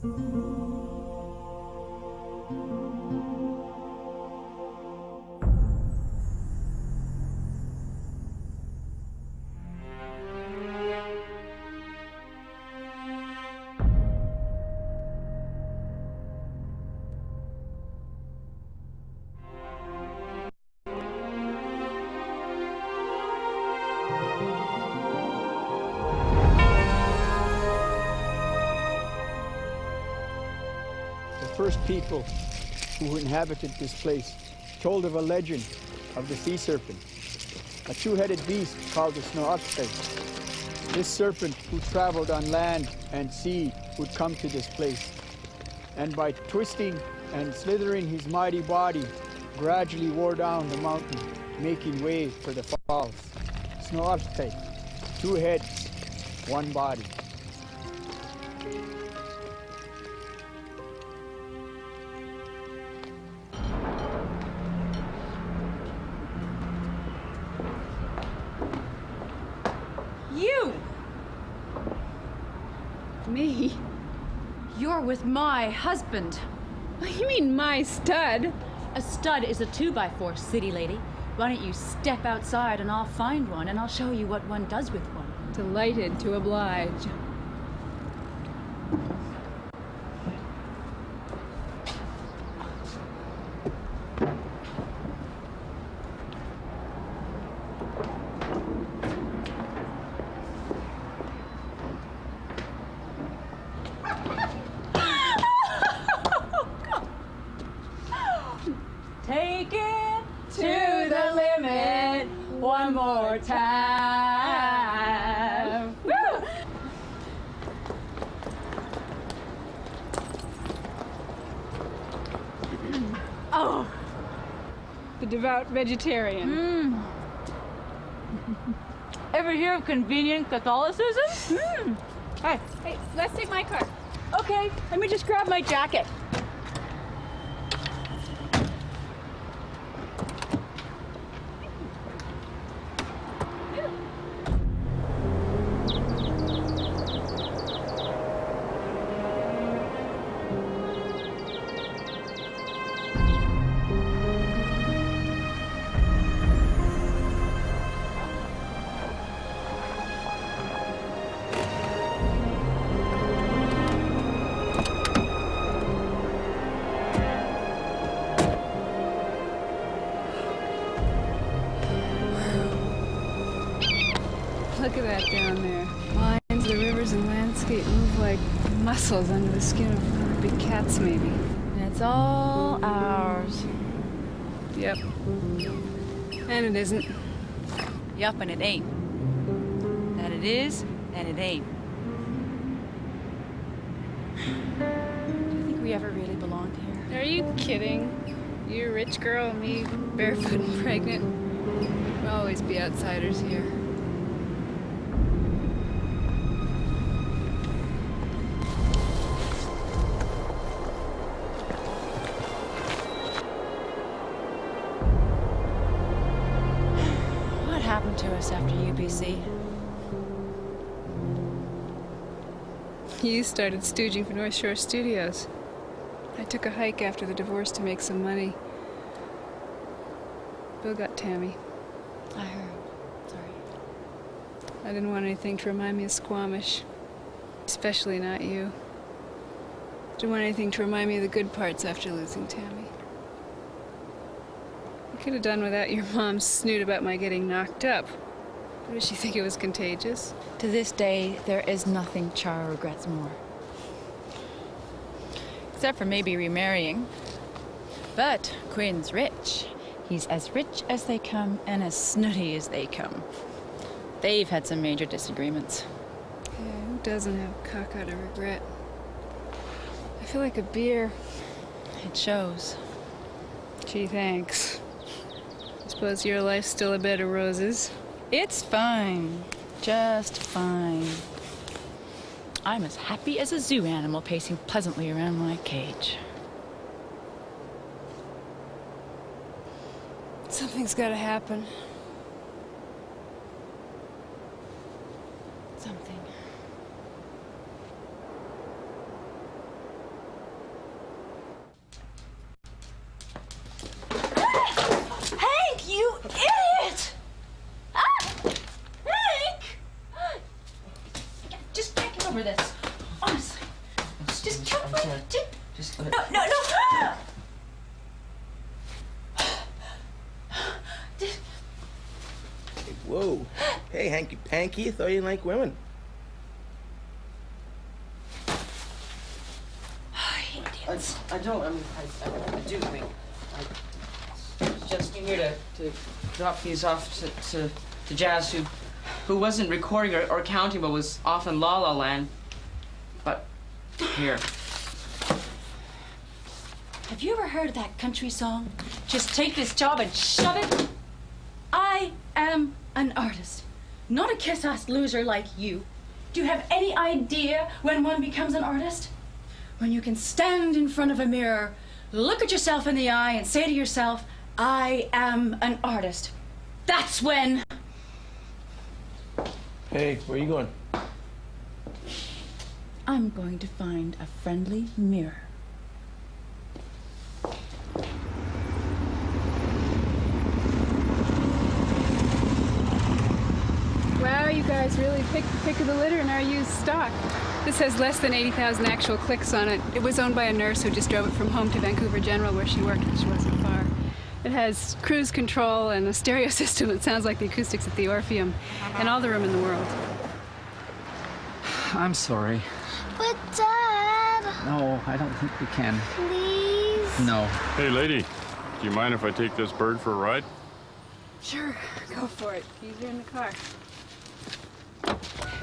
The first people who inhabited this place told of a legend of the sea serpent, a two-headed beast called the Snoakshay. This serpent, who traveled on land and sea, would come to this place, and by twisting and slithering his mighty body, gradually wore down the mountain, making way for the falls. Snoakshay, two heads, one body. You! Me? You're with my husband. You mean my stud? A stud is a 2x4, city lady. Why don't you step outside and I'll find one and I'll show you what one does with one. Delighted to oblige. Take it to the limit one more time. Woo! Oh, The devout vegetarian. Ever hear of convenient Catholicism? Hey, let's take my car. Okay, let me just grab my jacket. Look at that down there. Lines of the rivers and landscape move like muscles under the skin of big cats, maybe. It's all ours. Yep. And it isn't. Yup, and it ain't. That it is, and it ain't. Do you think we ever really belonged here? Are you kidding? You a rich girl, me barefoot and pregnant. We'll always be outsiders here. What happened to us after UBC? You started stooging for North Shore Studios. I took a hike after the divorce to make some money. Bill got Tammy. I heard. Sorry. I didn't want anything to remind me of Squamish. Especially not you. Didn't want anything to remind me of the good parts after losing Tammy. I could have done without your mom's snoot about my getting knocked up. But did she think it was contagious? To this day, there is nothing Char regrets more. Except for maybe remarrying. But Quinn's rich. He's as rich as they come and as snooty as they come. They've had some major disagreements. Yeah, who doesn't have cock out of regret? I feel like a beer. It shows. Gee, thanks. I suppose your life's still a bed of roses. It's fine. Just fine. I'm as happy as a zoo animal pacing pleasantly around my cage. Something's gotta happen. Something. Just I'm sorry. Just let it... No. Whoa. Hey, hanky-panky, I thought you didn't like women. I don't, I mean, I do, I mean, I just came here to drop these off to Jazz, who wasn't recording or counting, but was off in La La Land. But, here. Have you ever heard of that country song? Just take this job and shove it. I am an artist, not a kiss-ass loser like you. Do you have any idea when one becomes an artist? When you can stand in front of a mirror, look at yourself in the eye and say to yourself, I am an artist. That's when... Hey, where are you going? I'm going to find a friendly mirror. Wow, you guys really picked the pick of the litter in our used stock. This has less than 80,000 actual clicks on it. It was owned by a nurse who just drove it from home to Vancouver General, where she worked, which wasn't far. It has cruise control and a stereo system that sounds like the acoustics at the Orpheum, and all the room in the world. I'm sorry. But Dad, No, I don't think we can. please. No. Hey, lady, do you mind if I take this bird for a ride? Sure, go for it. Easier in the car.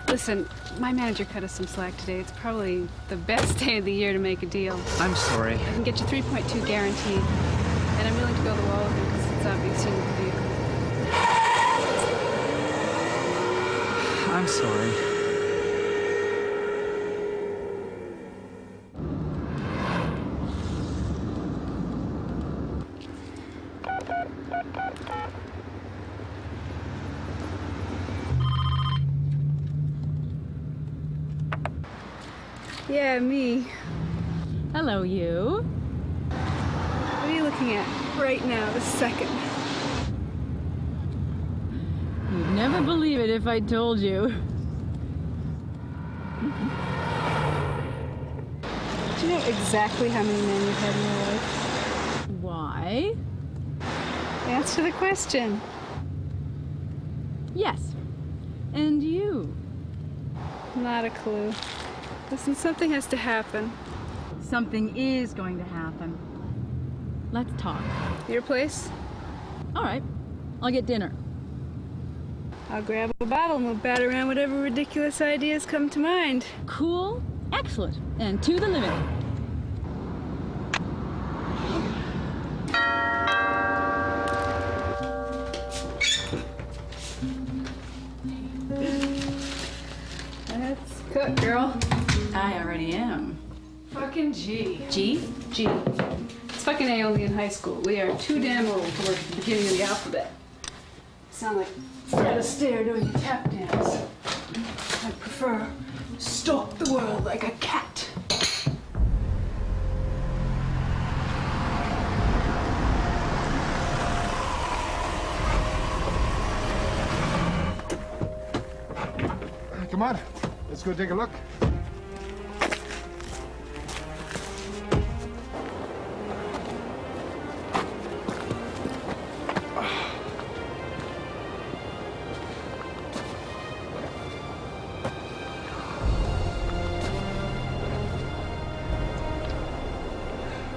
Listen, my manager cut us some slack today. It's probably the best day of the year to make a deal. I'm sorry. I can get you 3.2 guaranteed, and I'm willing to go the wall with you because it's obvious you need the vehicle. I'm sorry. Yeah, me. Hello, you. What are you looking at right now, this second? You'd never believe it if I told you. Do you know exactly how many men you've had in your life? Why? Answer the question. Yes. And you? Not a clue. Listen, something has to happen. Something is going to happen. Let's talk. Your place? All right. I'll get dinner. I'll grab a bottle and we'll bat around whatever ridiculous ideas come to mind. Cool. Excellent. And to the limit. Let's cook, girl. I already am. Fucking G. G? G. It's fucking A only in high school. We are too damn old to work at the beginning of the alphabet. Sound like Fred Astaire doing a tap dance. I prefer stalk the world like a cat. Come on, let's go take a look.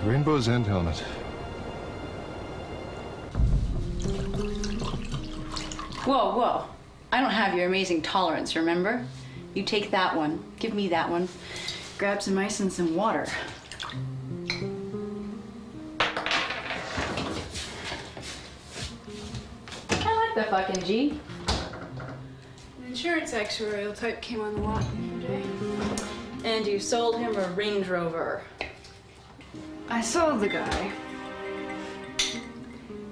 Rainbow's End helmet. Whoa, whoa. I don't have your amazing tolerance, remember? You take that one. Give me that one. Grab some ice and some water. I like the fucking G. An insurance actuarial type came on the lot the other day. And you sold him a Range Rover. I sold the guy.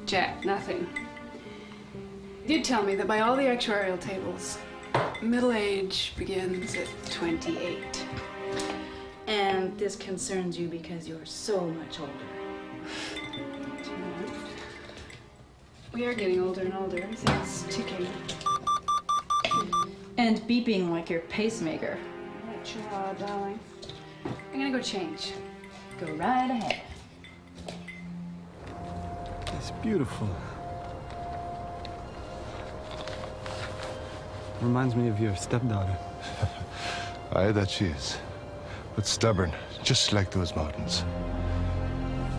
Jack, nothing. You tell me that by all the actuarial tables, middle age begins at 28. And this concerns you because you're so much older. We are getting older and older. Everything's ticking. And beeping like your pacemaker. Chihuahua, darling. I'm gonna go change. Go right ahead. It's beautiful. Reminds me of your stepdaughter. Aye, that she is. But stubborn, just like those mountains.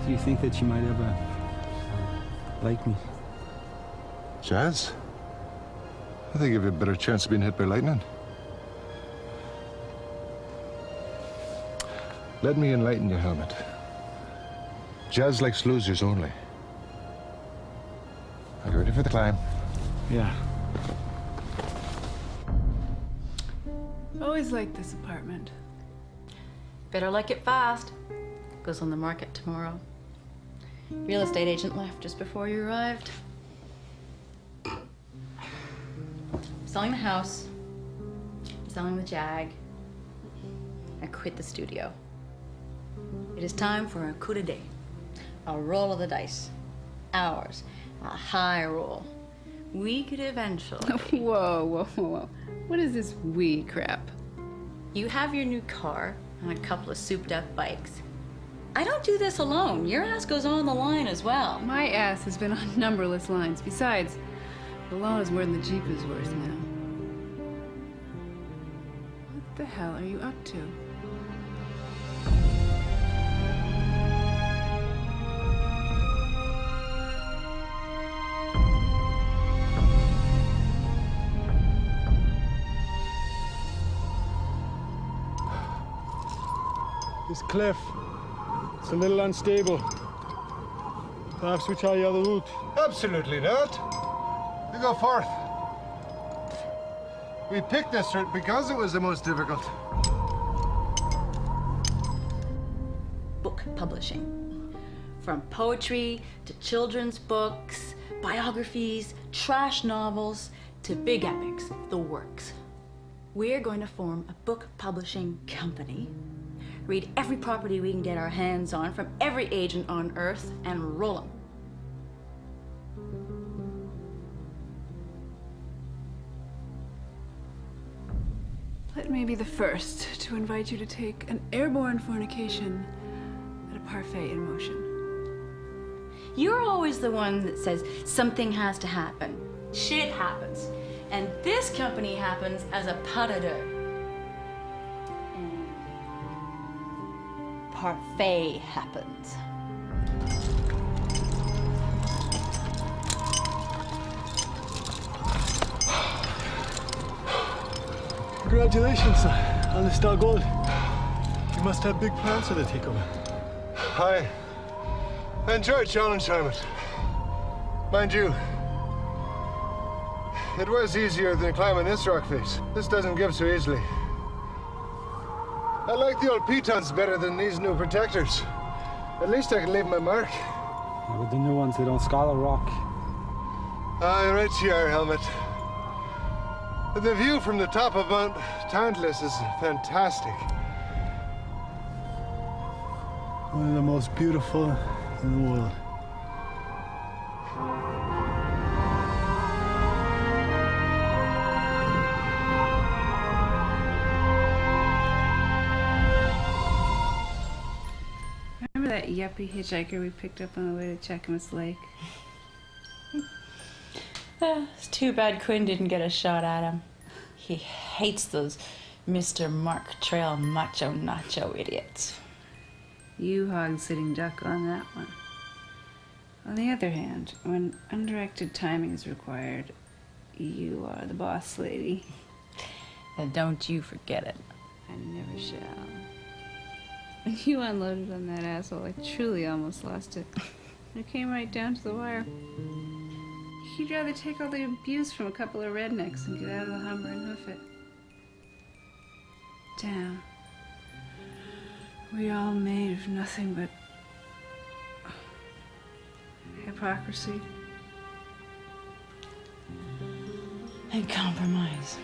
Do you think that she might ever like me? Jazz? I think you have a better chance of being hit by lightning. Let me enlighten you, Helmet. Jazz likes losers only. Are you ready for the climb? Yeah. Always liked this apartment. Better like it fast. Goes on the market tomorrow. Real estate agent left just before you arrived. Selling the house. Selling the Jag. I quit the studio. It is time for a coup de date. A roll of the dice. Ours. A high roll. We could eventually... Whoa, whoa, whoa. What is this we crap? You have your new car and a couple of souped up bikes. I don't do this alone. Your ass goes on the line as well. My ass has been on numberless lines. Besides, the loan is more than the Jeep is worth now. What the hell are you up to? This cliff, it's a little unstable. Perhaps we try the other route. Absolutely not. We go forth. We picked this route because it was the most difficult. Book publishing. From poetry to children's books, biographies, trash novels, to big epics, the works. We're going to form a book publishing company. Read every property we can get our hands on from every agent on Earth and roll them. Let me be the first to invite you to take an airborne fornication at a parfait in motion. You're always the one that says something has to happen. Shit happens. And this company happens as a pas de deux. Parfait happens. Congratulations on the Star Gold. You must have big plans for the takeover. Hi. I enjoyed challenge, Helmet. Mind you, it was easier than climbing this rock face. This doesn't give so easily. I like the old pitons better than these new protectors. At least I can leave my mark. Yeah, with the new ones, they don't scar a rock. Aye, right you are, Helmet. The view from the top of Mount Tantalus is fantastic. One of the most beautiful in the world. Remember that yuppie hitchhiker we picked up on the way to Cheakamus Lake? It's too bad Quinn didn't get a shot at him. He hates those Mr. Mark Trail macho nacho idiots. You hog-sitting duck on that one. On the other hand, when undirected timing is required, you are the boss lady. And don't you forget it. I never shall. When you unloaded on that asshole, I truly almost lost it. It came right down to the wire. He'd rather take all the abuse from a couple of rednecks and get out of the Hummer and hoof it. Damn. We all made of nothing but hypocrisy. And compromise.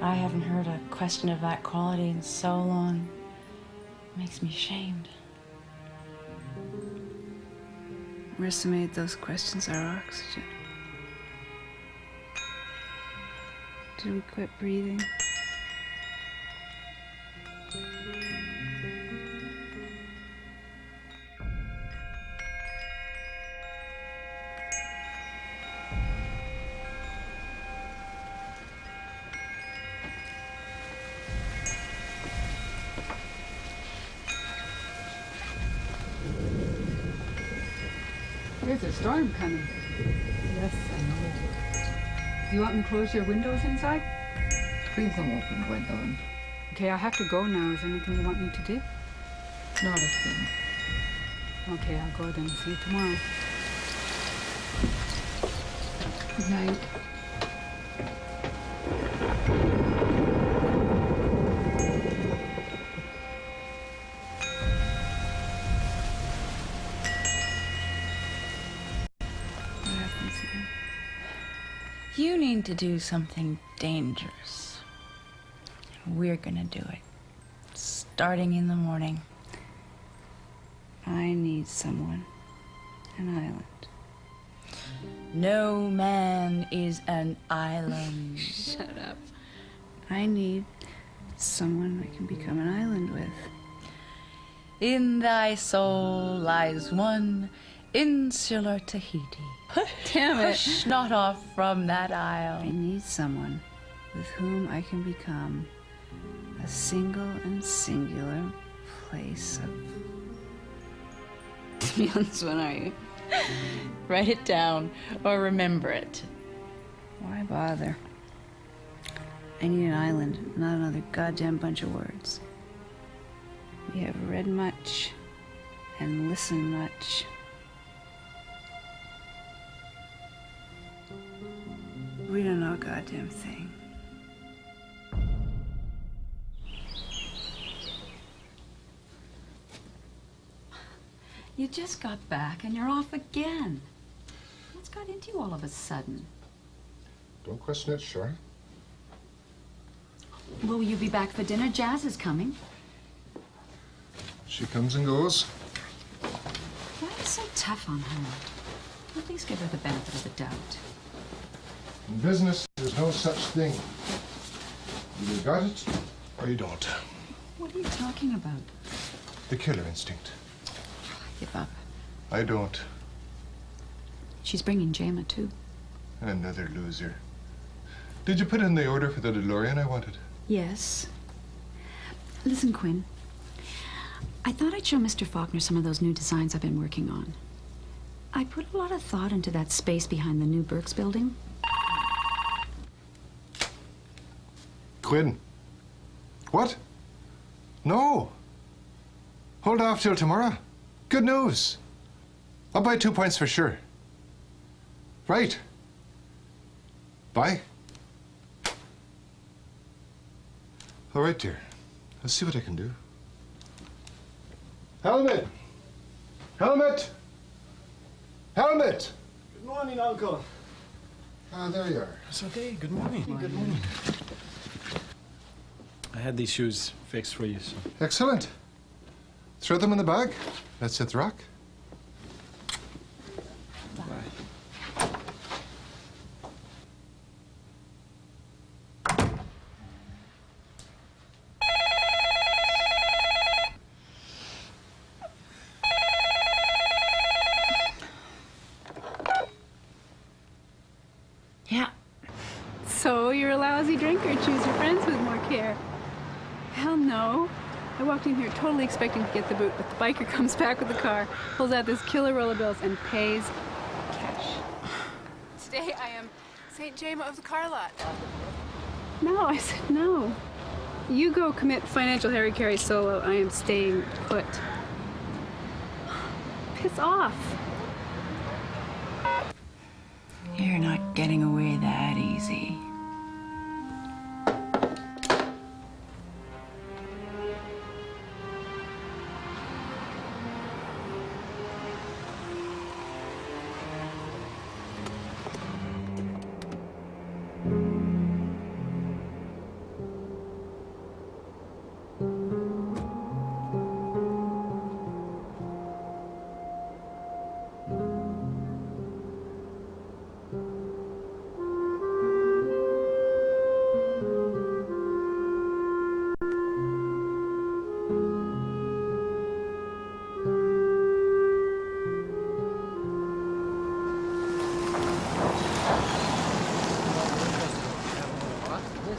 I haven't heard a question of that quality in so long. It makes me ashamed. Marissa made those questions our oxygen. Did we quit breathing? There's a storm coming. Yes, I know it. Do you want me to close your windows inside? Please don't open the window. Okay, I have to go now. Is there anything you want me to do? Not a thing. Okay, I'll go then. See you tomorrow. Good night. You need to do something dangerous. We're gonna do it. Starting in the morning. I need someone. An island. No man is an island. Shut up. I need someone I can become an island with. In thy soul lies one insular Tahiti. Damn it. Push not off from that isle. I need someone with whom I can become a single and singular place of... To be honest, when are you? Write it down or remember it. Why bother? I need an island, not another goddamn bunch of words. We have read much and listened much. We don't know a goddamn thing. You just got back and you're off again. What's got into you all of a sudden? Don't question it, sure. Will you be back for dinner? Jazz is coming. She comes and goes. Why are you so tough on her? At least give her the benefit of the doubt. In business, there's no such thing. You either got it or you don't. What are you talking about? The killer instinct. Give up. I don't. She's bringing Jama, too. Another loser. Did you put in the order for the DeLorean I wanted? Yes. Listen, Quinn. I thought I'd show Mr. Faulkner some of those new designs I've been working on. I put a lot of thought into that space behind the new Burke's building. Quinn. What? No. Hold off till tomorrow. Good news. I'll buy 2 points for sure. Right. Bye. All right, dear. Let's see what I can do. Helmet! Helmet! Helmet! Good morning, Uncle. Ah, there you are. It's okay. Good morning. Good morning. I had these shoes fixed for you, so. Excellent. Throw them in the bag. Let's hit the rock. Bye. Yeah. So you're a lousy drinker. Choose your friends with more care. Hell no. I walked in here totally expecting to get the boot, but the biker comes back with the car, pulls out this killer roll of bills, and pays cash. Today I am St. Jama of the car lot. No, I said no. You go commit financial Harry-Carry solo. I am staying put. Piss off. You're not getting away that easy.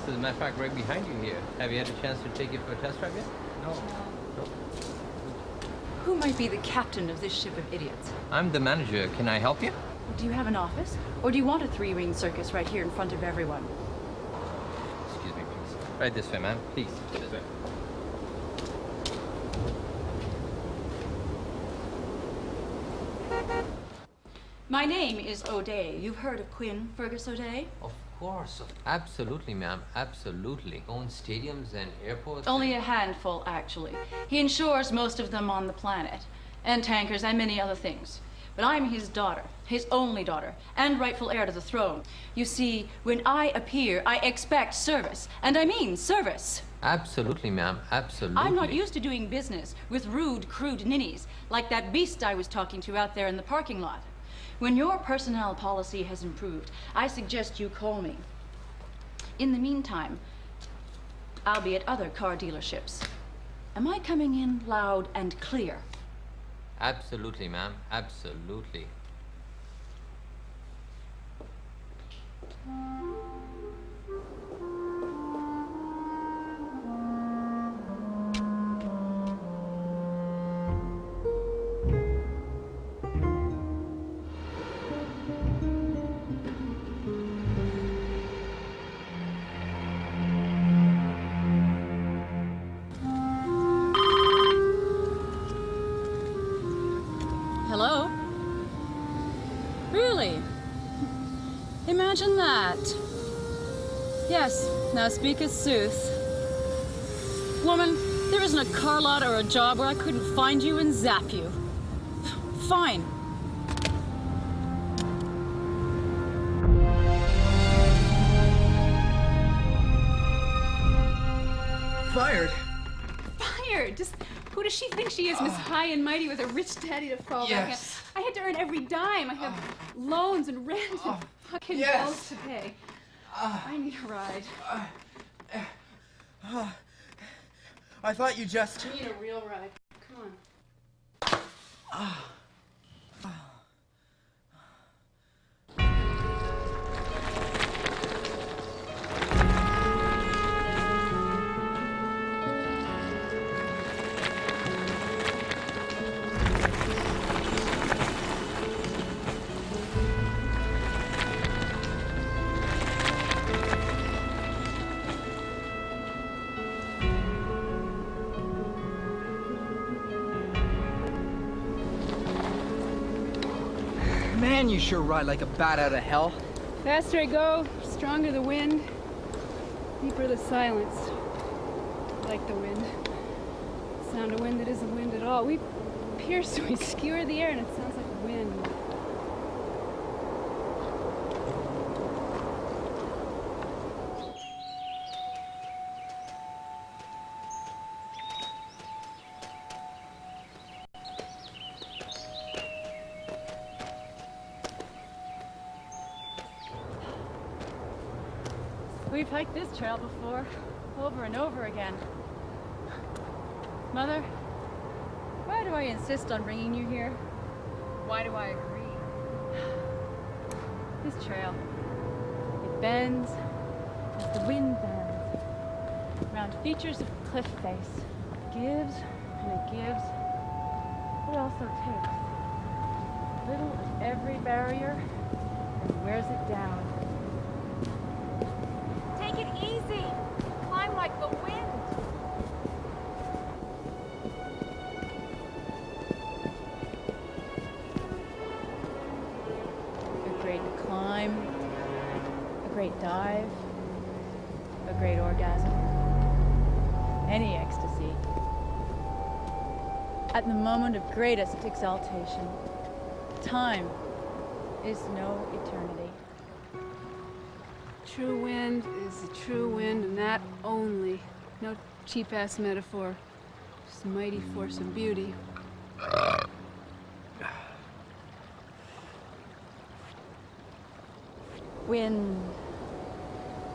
As a matter of fact, right behind you here. Have you had a chance to take it for a test drive yet? No. Who might be the captain of this ship of idiots? I'm the manager. Can I help you? Do you have an office? Or do you want a three-ring circus right here in front of everyone? Excuse me, please. Right this way, ma'am. Please. This way. My name is O'Day. You've heard of Quinn Fergus O'Day? Of course. Absolutely, ma'am. Absolutely. Owns stadiums and airports. Only a handful, actually. He insures most of them on the planet, and tankers and many other things. But I'm his daughter, his only daughter, and rightful heir to the throne. You see, when I appear, I expect service, and I mean service. Absolutely, ma'am. Absolutely. I'm not used to doing business with rude, crude ninnies, like that beast I was talking to out there in the parking lot. When your personnel policy has improved, I suggest you call me. In the meantime, I'll be at other car dealerships. Am I coming in loud and clear? Absolutely, ma'am. Absolutely. Hello? Really? Imagine that. Yes, now speaketh sooth. Woman, there isn't a car lot or a job where I couldn't find you and zap you. Fine. Fired? Fired! Just who does she think she is, Miss High and Mighty with a rich daddy to fall back on? I had to earn every dime. I have loans and rent and fucking bills to pay. I need a ride. I thought you just... I need a real ride. Come on. Man, you sure ride like a bat out of hell. Faster I go, stronger the wind, deeper the silence. Like the wind. Sound of wind that isn't wind at all. We pierce, we skewer the air, and it sounds like wind. We've hiked this trail before, over and over again. Mother, why do I insist on bringing you here? Why do I agree? This trail, it bends as the wind bends around features of cliff face. It gives and it gives. It also takes a little of every barrier and wears it down. Take it easy. Climb like the wind. A great climb, a great dive, a great orgasm, any ecstasy. At the moment of greatest exaltation, time is no eternity. True wind is the true wind, and that only. No cheap-ass metaphor. Just mighty force of beauty. Wind.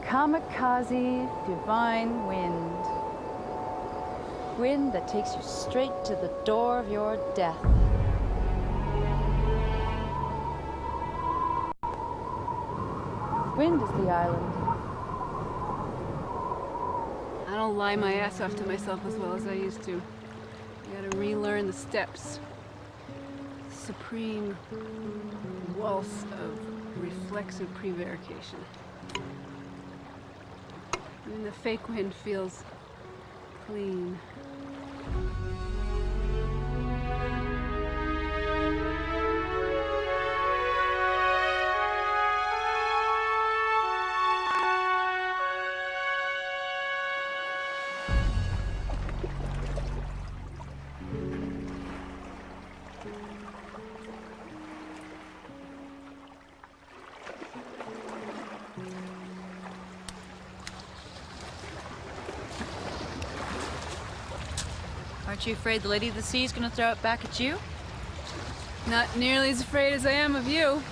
Kamikaze, divine wind. Wind that takes you straight to the door of your death. Wind is the island. I don't lie my ass off to myself as well as I used to. You gotta relearn the steps. Supreme waltz of reflexive prevarication. And the fake wind feels clean. Aren't you afraid the Lady of the Sea is going to throw it back at you? Not nearly as afraid as I am of you.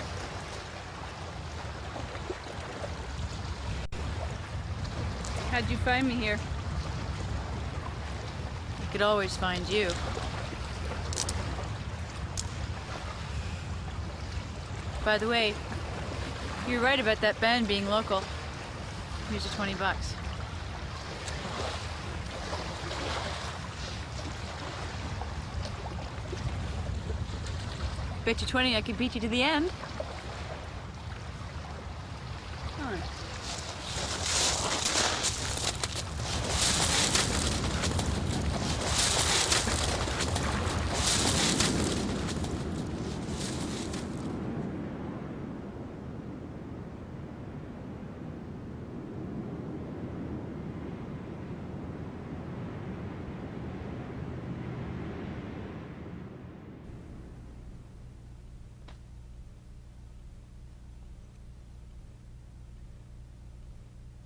How'd you find me here? I could always find you. By the way, you're right about that band being local. Here's your $20. Bet you 20 I could beat you to the end. All right.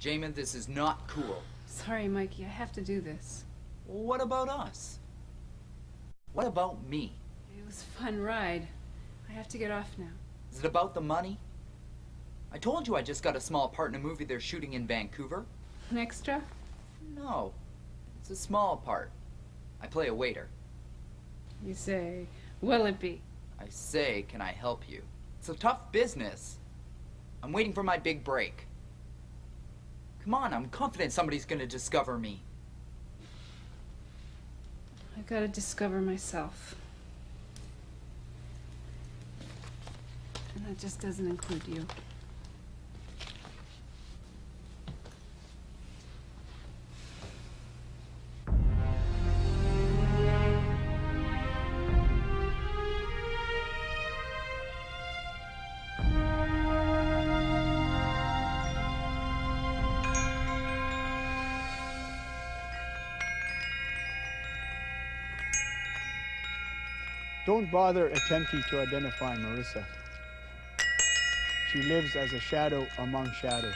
Jamin, this is not cool. Sorry, Mikey, I have to do this. Well, what about us? What about me? It was a fun ride. I have to get off now. Is it about the money? I told you I just got a small part in a movie they're shooting in Vancouver. An extra? No, it's a small part. I play a waiter. You say, what'll it be? I say, can I help you? It's a tough business. I'm waiting for my big break. Come on, I'm confident somebody's gonna discover me. I gotta discover myself. And that just doesn't include you. Don't bother attempting to identify Marissa. She lives as a shadow among shadows.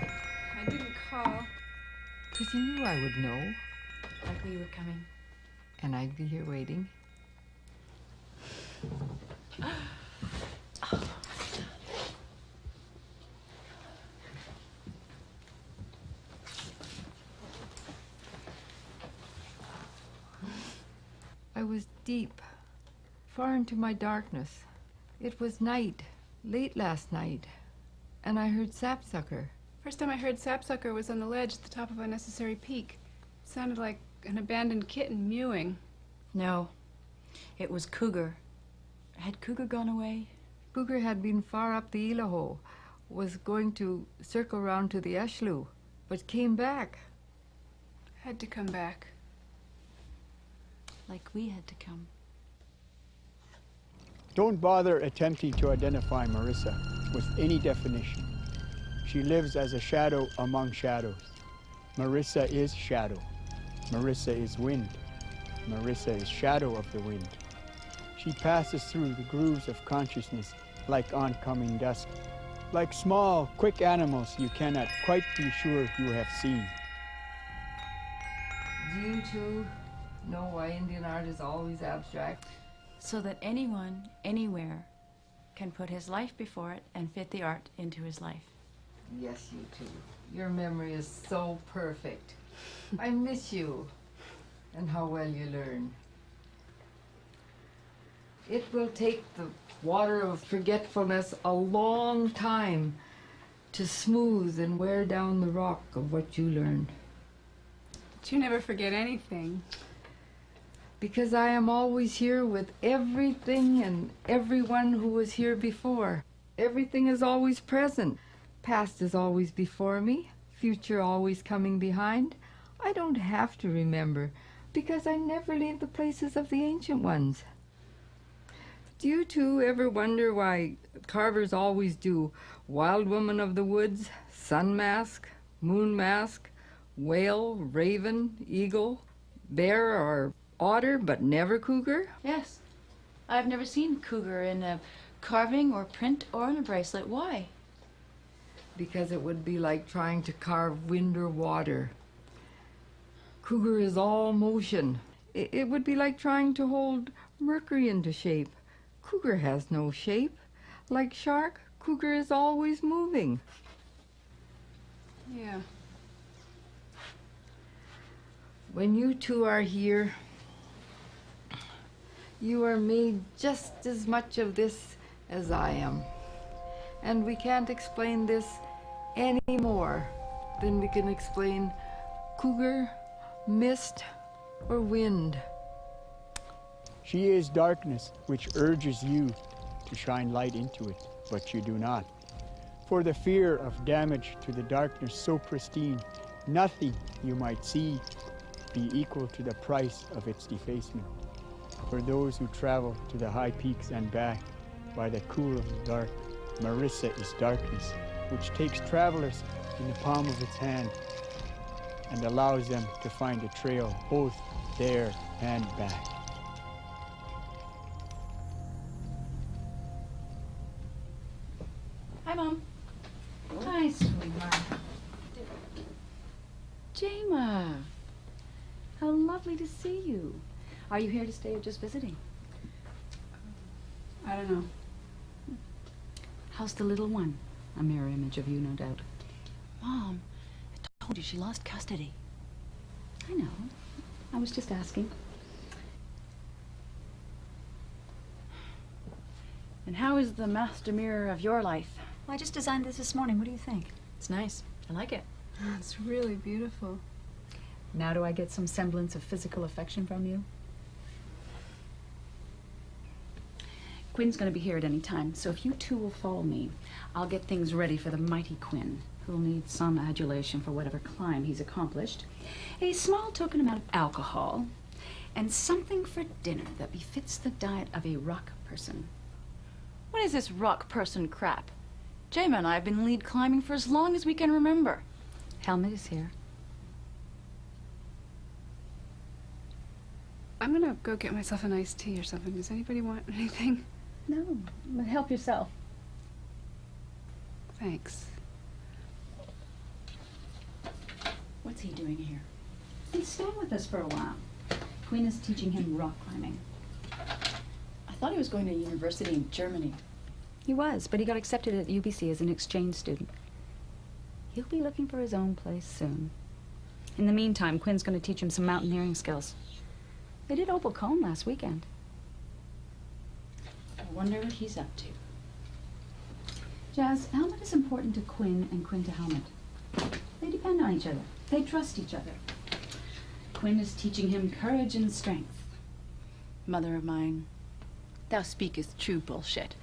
I didn't call. Because you knew I would know, Like we were coming. and I'd be here waiting. I was deep, far into my darkness. It was night, late last night, and I heard sapsucker. First time I heard sapsucker was on the ledge at the top of Unnecessary Peak. It sounded like an abandoned kitten mewing. No, it was cougar. Had cougar gone away? Cougar had been far up the Ilaho, was going to circle round to the Ashlew, but came back. Had to come back. Like we had to come. Don't bother attempting to identify Marissa with any definition. She lives as a shadow among shadows. Marissa is shadow. Marissa is wind. Marissa is shadow of the wind. She passes through the grooves of consciousness like oncoming dusk, like small, quick animals you cannot quite be sure you have seen. Do you two know why Indian art is always abstract? So that anyone, anywhere, can put his life before it and fit the art into his life. Yes, you two. Your memory is so perfect. I miss you and how well you learn. It will take the water of forgetfulness a long time to smooth and wear down the rock of what you learned. But you never forget anything. Because I am always here with everything and everyone who was here before. Everything is always present. Past is always before me, future always coming behind. I don't have to remember, because I never leave the places of the ancient ones. Do you two ever wonder why carvers always do Wild Woman of the Woods, Sun Mask, Moon Mask, Whale, Raven, Eagle, Bear, or Otter, but never Cougar? Yes. I've never seen cougar in a carving or print or in a bracelet. Why? Because it would be like trying to carve wind or water. Cougar is all motion. It would be like trying to hold Mercury into shape. Cougar has no shape. Like shark, cougar is always moving. Yeah. When you two are here, you are made just as much of this as I am. And we can't explain this any more than we can explain cougar, mist, or wind. She is darkness, which urges you to shine light into it, but you do not. For the fear of damage to the darkness so pristine, nothing you might see be equal to the price of its defacement. For those who travel to the high peaks and back by the cool of the dark, Marissa is darkness, which takes travelers in the palm of its hand and allows them to find a trail both there and back. Hi, Mom. Hi, sweetheart. Jama, how lovely to see you. Are you here to stay or just visiting? I don't know. How's the little one? A mirror image of you, no doubt. Mom, I told you she lost custody. I know. I was just asking. And how is the master mirror of your life? Well, I just designed this morning. What do you think? It's nice. I like it. It's really beautiful. Now do I get some semblance of physical affection from you? Quinn's going to be here at any time, so if you two will follow me, I'll get things ready for the mighty Quinn, who'll need some adulation for whatever climb he's accomplished, a small token amount of alcohol, and something for dinner that befits the diet of a rock person. What is this rock person crap? Jama and I have been lead climbing for as long as we can remember. Helmut is here. I'm gonna go get myself an iced tea or something. Does anybody want anything? No, but help yourself. Thanks. What's he doing here? He's staying with us for a while. Quinn is teaching him rock climbing. I thought he was going to university in Germany. He was, but he got accepted at UBC as an exchange student. He'll be looking for his own place soon. In the meantime, Quinn's going to teach him some mountaineering skills. They did Opal Cone last weekend. I wonder what he's up to. Jazz, Helmut is important to Quinn and Quinn to Helmut. They depend on each other. They trust each other. Quinn is teaching him courage and strength. Mother of mine, thou speakest true bullshit.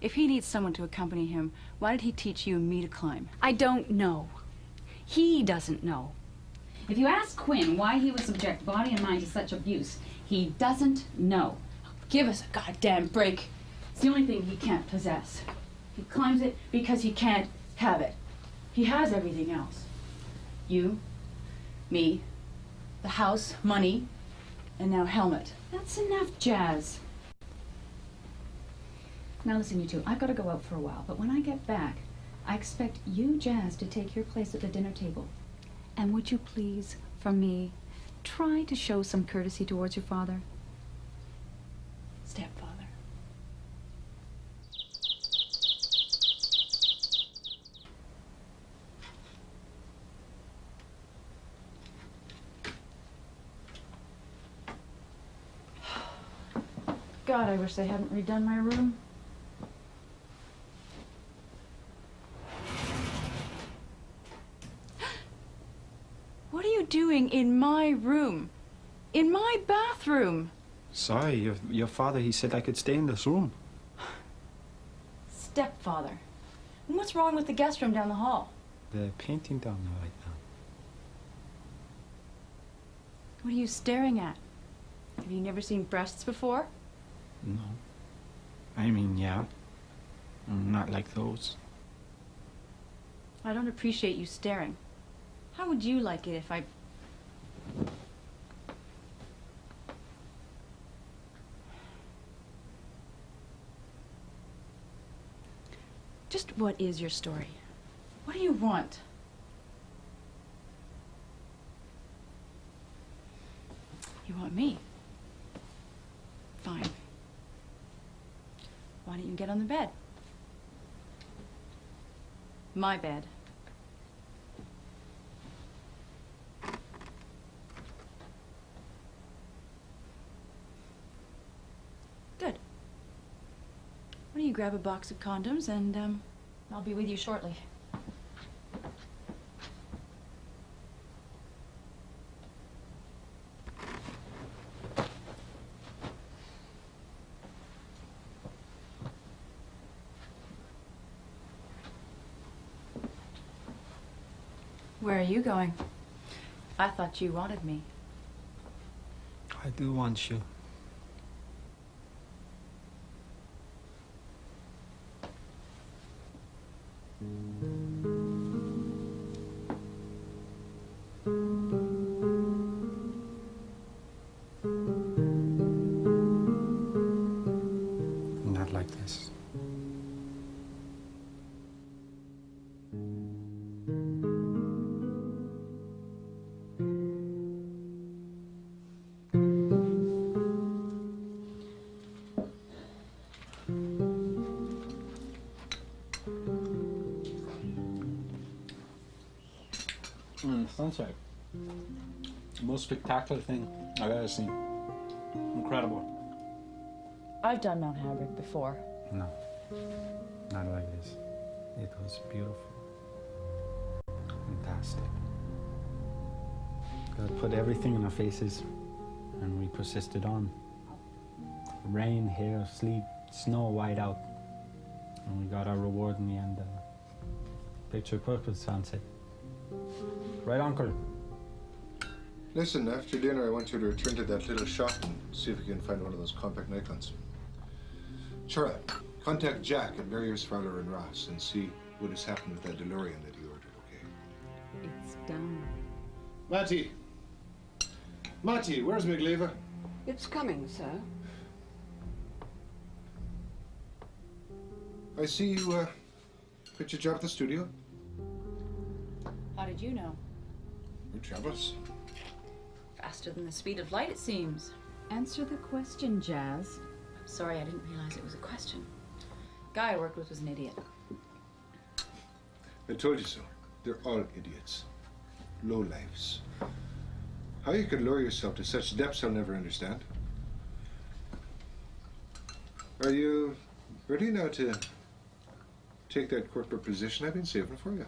If he needs someone to accompany him, why did he teach you and me to climb? I don't know. He doesn't know. If you ask Quinn why he would subject body and mind to such abuse, he doesn't know. Give us a goddamn break. It's the only thing he can't possess. He climbs it because he can't have it. He has everything else. You, me, the house, money, and now Helmut. That's enough, Jazz. Now listen, you two, I've got to go out for a while, but when I get back, I expect you, Jazz, to take your place at the dinner table. And would you please, from me, try to show some courtesy towards your father? Stepfather. God, I wish they hadn't redone my room. What are you doing in my room? In my bathroom? Sorry, your father, he said I could stay in this room. Stepfather. And what's wrong with the guest room down the hall? The painting down there right now. What are you staring at? Have you never seen breasts before? No. I mean, yeah. Not like those. I don't appreciate you staring. How would you like it if I... Just what is your story? What do you want? You want me? Fine. Why don't you get on the bed? My bed. Good. Why don't you grab a box of condoms and, I'll be with you shortly. Where are you going? I thought you wanted me. I do want you. Not like this. Sunset. The most spectacular thing I've ever seen. Incredible. I've done Mount Hambrick before. No, not like this. It was beautiful. Fantastic. God put everything in our faces, and we persisted on. Rain, hail, sleet, snow, white out. And we got our reward in the end. Picture perfect sunset. Right, Uncle? Listen, after dinner, I want you to return to that little shop and see if you can find one of those compact nightguns. Chora, contact Jack at Barriers, Fieldler and Ross and see what has happened with that DeLorean that you ordered, okay? It's done. Matty, where's McLeaver? It's coming, sir. I see you quit your job at the studio. How did you know? We're travelers. Faster than the speed of light, it seems. Answer the question, Jazz. I'm sorry, I didn't realize it was a question. Guy I worked with was an idiot. I told you so. They're all idiots. Lowlifes. How you could lower yourself to such depths I'll never understand. Are you ready now to take that corporate position I've been saving for you?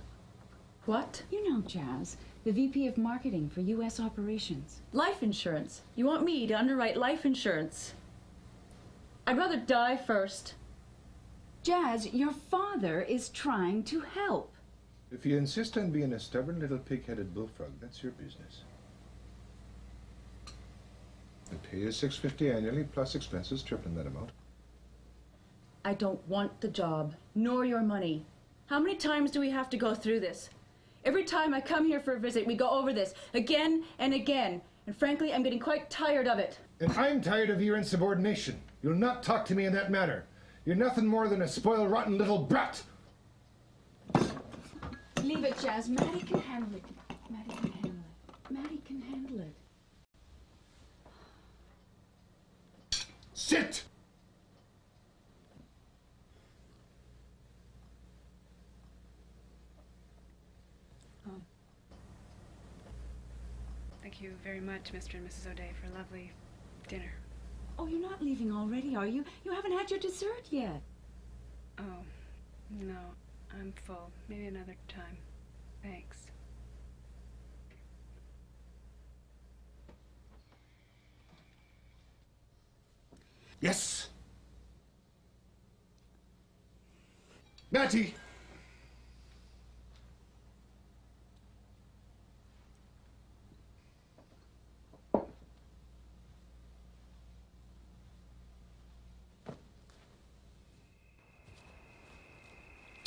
What? You know, Jazz, the VP of Marketing for U.S. Operations. Life insurance. You want me to underwrite life insurance? I'd rather die first. Jazz, your father is trying to help. If you insist on being a stubborn little pig-headed bullfrog, that's your business. I pay you $650 annually plus expenses, tripling that amount. I don't want the job, nor your money. How many times do we have to go through this? Every time I come here for a visit, we go over this again and again. And frankly, I'm getting quite tired of it. And I'm tired of your insubordination. You'll not talk to me in that manner. You're nothing more than a spoiled, rotten little brat. Leave it, Jazz. Maddie can handle it. Maddie can handle it. Maddie can handle it. Sit! Thank you very much, Mr. and Mrs. O'Day, for a lovely dinner. Oh, you're not leaving already, are you? You haven't had your dessert yet. Oh, no. I'm full. Maybe another time. Thanks. Yes. Matty!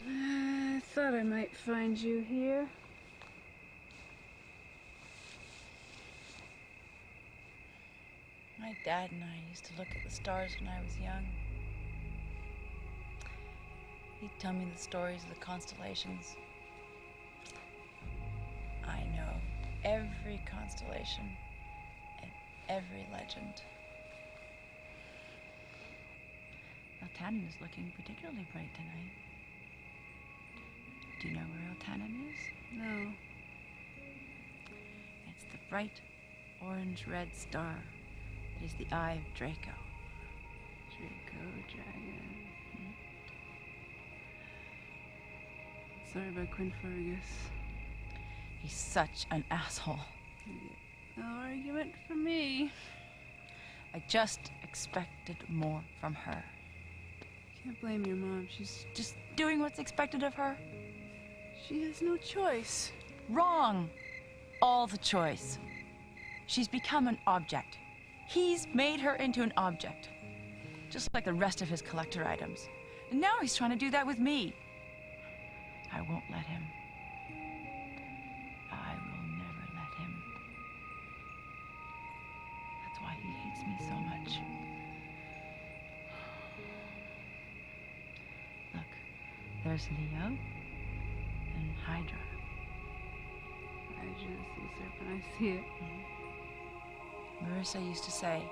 I thought I might find you here. My dad and I used to look at the stars when I was young. He'd tell me the stories of the constellations. I know every constellation and every legend. Eltanin is looking particularly bright tonight. Do you know where Eltanin is? No. It's the bright orange-red star that is the eye of Draco. Draco, dragon. Sorry about Quinn Fergus. He's such an asshole. No argument for me. I just expected more from her. Can't blame your mom. She's Just doing what's expected of her? She has no choice. Wrong. All the choice. She's become an object. He's made her into an object. Just like the rest of his collector items. And now he's trying to do that with me. I won't let him. I will never let him. That's why he hates me so much. Look, there's Leo and Hydra. Hydra, sea serpent, I see it. Marissa used to say,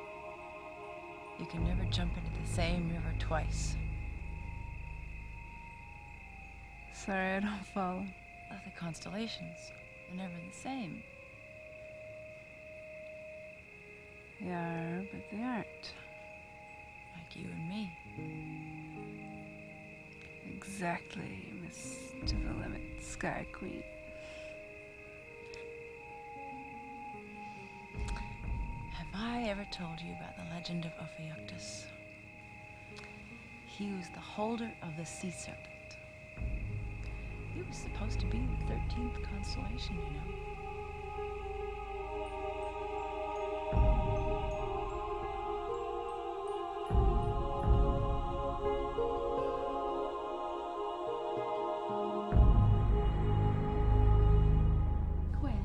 you can never jump into the same river twice. Sorry, I don't follow. The constellations are never the same. They are, but they aren't. Like you and me. Exactly, Miss to the Limit, Sky Queen. Have I ever told you about the legend of Ophiuchtus? He was the holder of the sea serpent. He was supposed to be the 13th constellation, you know. Gwen,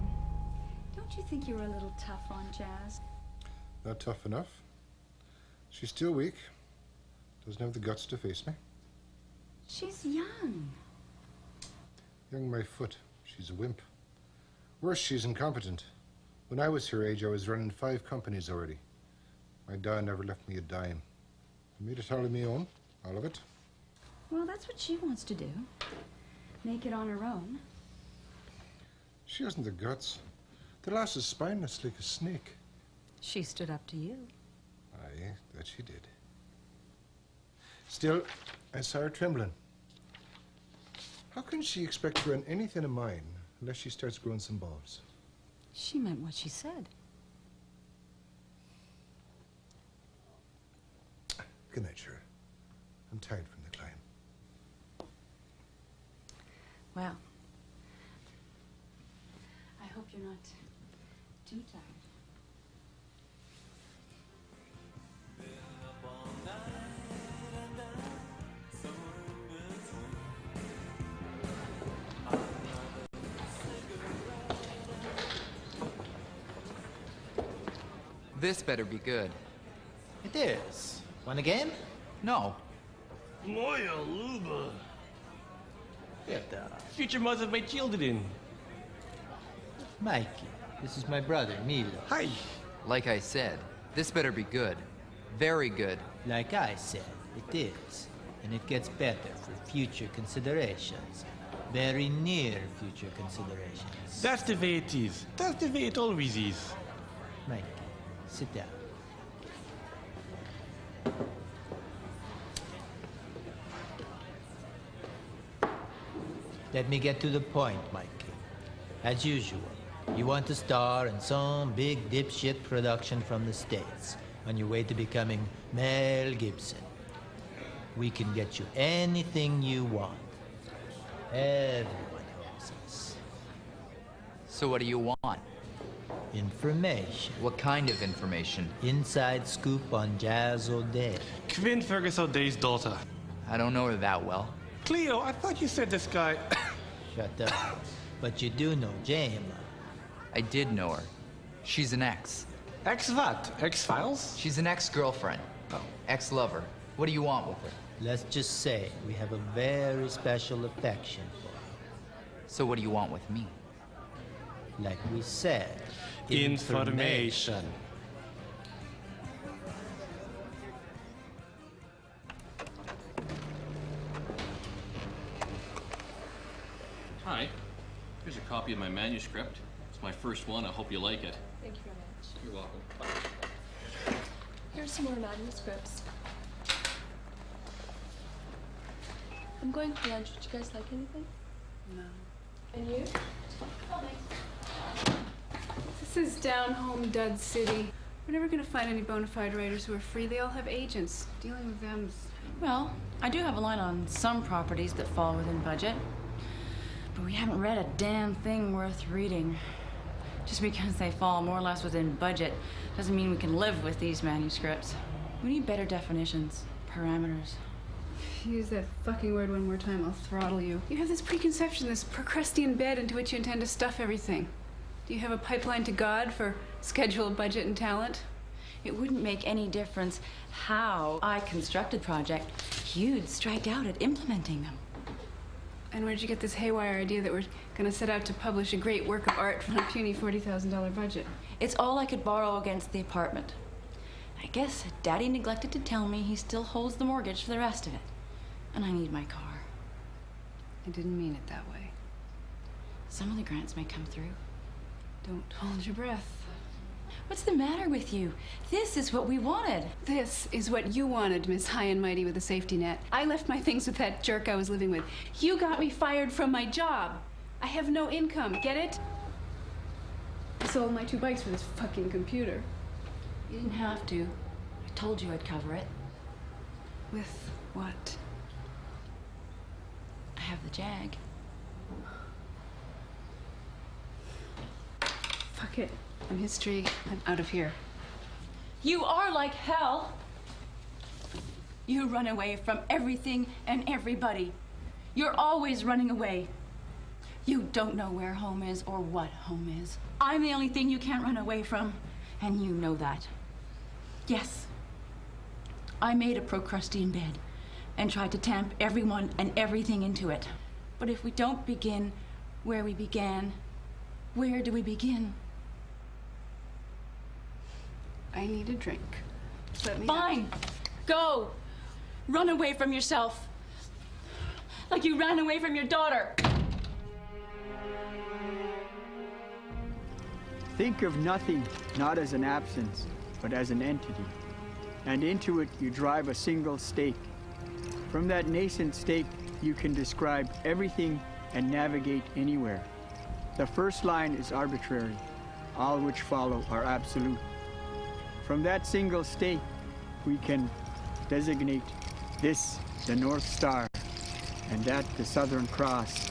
don't you think you were a little tough on Jazz? Not tough enough. She's still weak. Doesn't have the guts to face me. She's young. Young my foot. She's a wimp. Worse, she's incompetent. When I was her age, I was running 5 companies already. My dad never left me a dime. I made it all on my own, all of it. Well, that's what she wants to do. Make it on her own. She hasn't the guts. The lass is spineless like a snake. She stood up to you. Aye, that she did. Still, I saw her trembling. How can she expect to run anything of mine unless she starts growing some balls? She meant what she said. Good night, Shira. I'm tired from the climb. Well, I hope you're not too tired. This better be good. It is. Want a game? No. Moya Luba. Get the future mother of my children. Mikey, this is my brother, Milo. Hi. Like I said, this better be good. Very good. Like I said, it is. And it gets better for future considerations. Very near future considerations. That's the way it is. That's the way it always is. Mikey, sit down. Let me get to the point, Mikey. As usual, you want to star in some big dipshit production from the States. on your way to becoming Mel Gibson. We can get you anything you want. Everyone owes us. So what do you want? Information. What kind of information? Inside scoop on Jazz O'Day. Quinn Fergus O'Day's daughter. I don't know her that well. Cleo, I thought you said this guy... Shut up. But you do know Jane. I did know her. She's an ex. Ex what? X-Files? She's an ex-girlfriend. Oh. Ex-lover. What do you want with her? Let's just say we have a very special affection for her. So what do you want with me? Like we said, information. Hi. Here's a copy of my manuscript. It's my first one. I hope you like it. Thank you very much. You're welcome. Here's some more manuscripts. I'm going for lunch. Would you guys like anything? No. And you? This is down home dud city. We're never gonna find any bona fide writers who are free. They all have agents. Dealing with them's... Well, I do have a line on some properties that fall within budget. But we haven't read a damn thing worth reading. Just because they fall more or less within budget doesn't mean we can live with these manuscripts. We need better definitions, parameters. If you use that fucking word one more time, I'll throttle you. You have this preconception, this Procrustean bed into which you intend to stuff everything. Do you have a pipeline to God for schedule, budget, and talent? It wouldn't make any difference how I constructed project. You'd strike out at implementing them. And where'd you get this haywire idea that we're gonna set out to publish a great work of art from a puny $40,000 budget? It's all I could borrow against the apartment. I guess Daddy neglected to tell me he still holds the mortgage for the rest of it. And I need my car. I didn't mean it that way. Some of the grants may come through. Don't hold your breath. What's the matter with you? This is what we wanted. This is what you wanted, Miss High and Mighty with a safety net. I left my things with that jerk I was living with. You got me fired from my job. I have no income, get it? I sold my 2 bikes for this fucking computer. You didn't have to. I told you I'd cover it. With what? I have the Jag. Fuck it. I'm history. I'm out of here. You are like hell. You run away from everything and everybody. You're always running away. You don't know where home is or what home is. I'm the only thing you can't run away from, and you know that. Yes, I made a Procrustean bed and tried to tamp everyone and everything into it. But if we don't begin where we began, where do we begin? I need a drink. Let me Fine. Go. Run away from yourself. Like you ran away from your daughter. Think of nothing not as an absence, but as an entity. And into it you drive a single stake. From that nascent stake, you can describe everything and navigate anywhere. The first line is arbitrary. All which follow are absolute. From that single stake, we can designate this the North Star, and that the Southern Cross.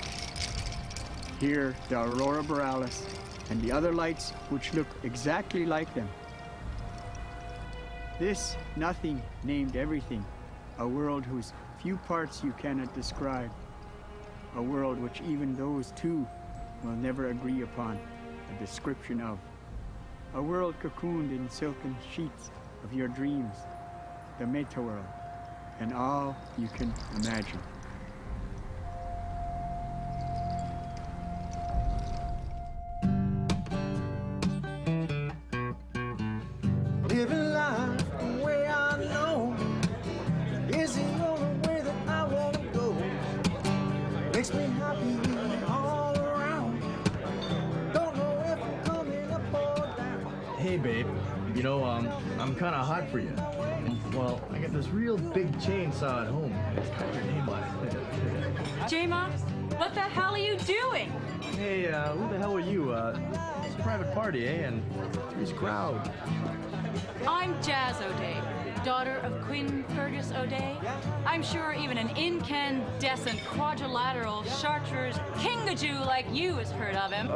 Here, the Aurora Borealis, and the other lights which look exactly like them. This nothing named everything, a world whose few parts you cannot describe, a world which even those two will never agree upon a description of. A world cocooned in silken sheets of your dreams, the meta-world, and all you can imagine. Living life the way I know is the only way that I want to go. Makes me happy all around. Don't know if I'm coming up or down. Hey, babe. You know, I'm kind of hot for you. Well, I got this real big chainsaw at home. It's got your name on it. J-Ma, what the hell are you doing? Hey, who the hell are you? private party, eh? And three's a crowd. I'm Jazz O'Day, daughter of Quinn Fergus O'Day. I'm sure even an incandescent quadrilateral chartreuse kingajou like you has heard of him.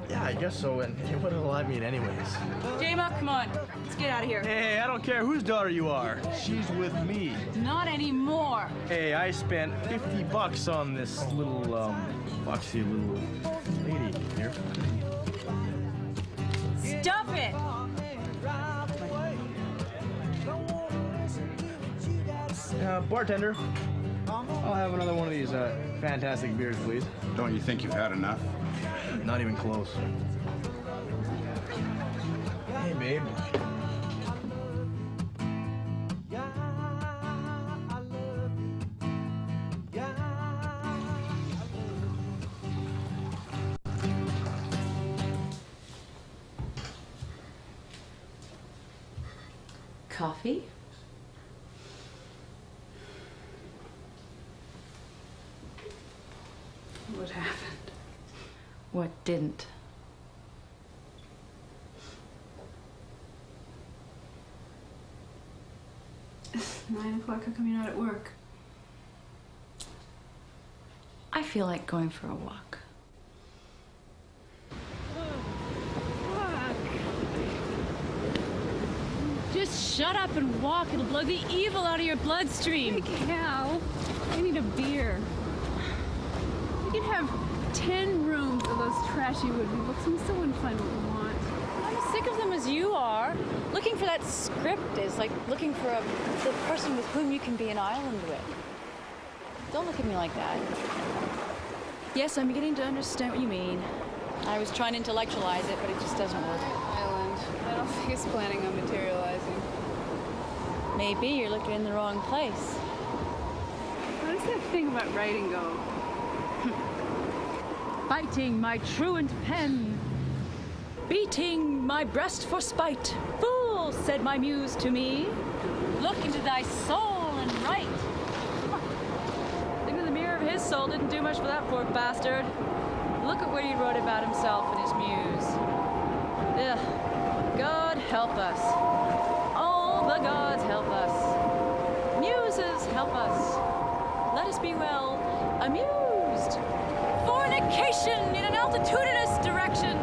Yeah, I guess so. And what does all that mean anyways? Jama, come on. Let's get out of here. Hey, I don't care whose daughter you are. She's with me. Not anymore. Hey, I spent $50 on this little, foxy little lady here. Stop it! Bartender, I'll have another one of these fantastic beers, please. Don't you think you've had enough? Not even close. Hey, babe. Coffee? What happened? What didn't? It's 9 o'clock. How come you're not at work? I feel like going for a walk. Just shut up and walk. It'll blow the evil out of your bloodstream. Hey, Cal, I need a beer. You can have 10 rooms of those trashy would-be books and we still wouldn't find what we want. I'm as sick of them as you are. Looking for that script is like looking for the person with whom you can be an island with. Don't look at me like that. Yes, I'm beginning to understand what you mean. I was trying to intellectualize it, but it just doesn't work. Island. I don't think it's planning on materializing. Maybe you're looking in the wrong place. How does that thing about writing go? Biting my truant pen, beating my breast for spite. Fool, said my muse to me, look into thy soul and write. Into the mirror of his soul didn't do much for that poor bastard. Look at what he wrote about himself and his muse. Ugh, God help us. All the gods help us. Muses help us. Let us be well amused. Fornication in an altitudinous direction.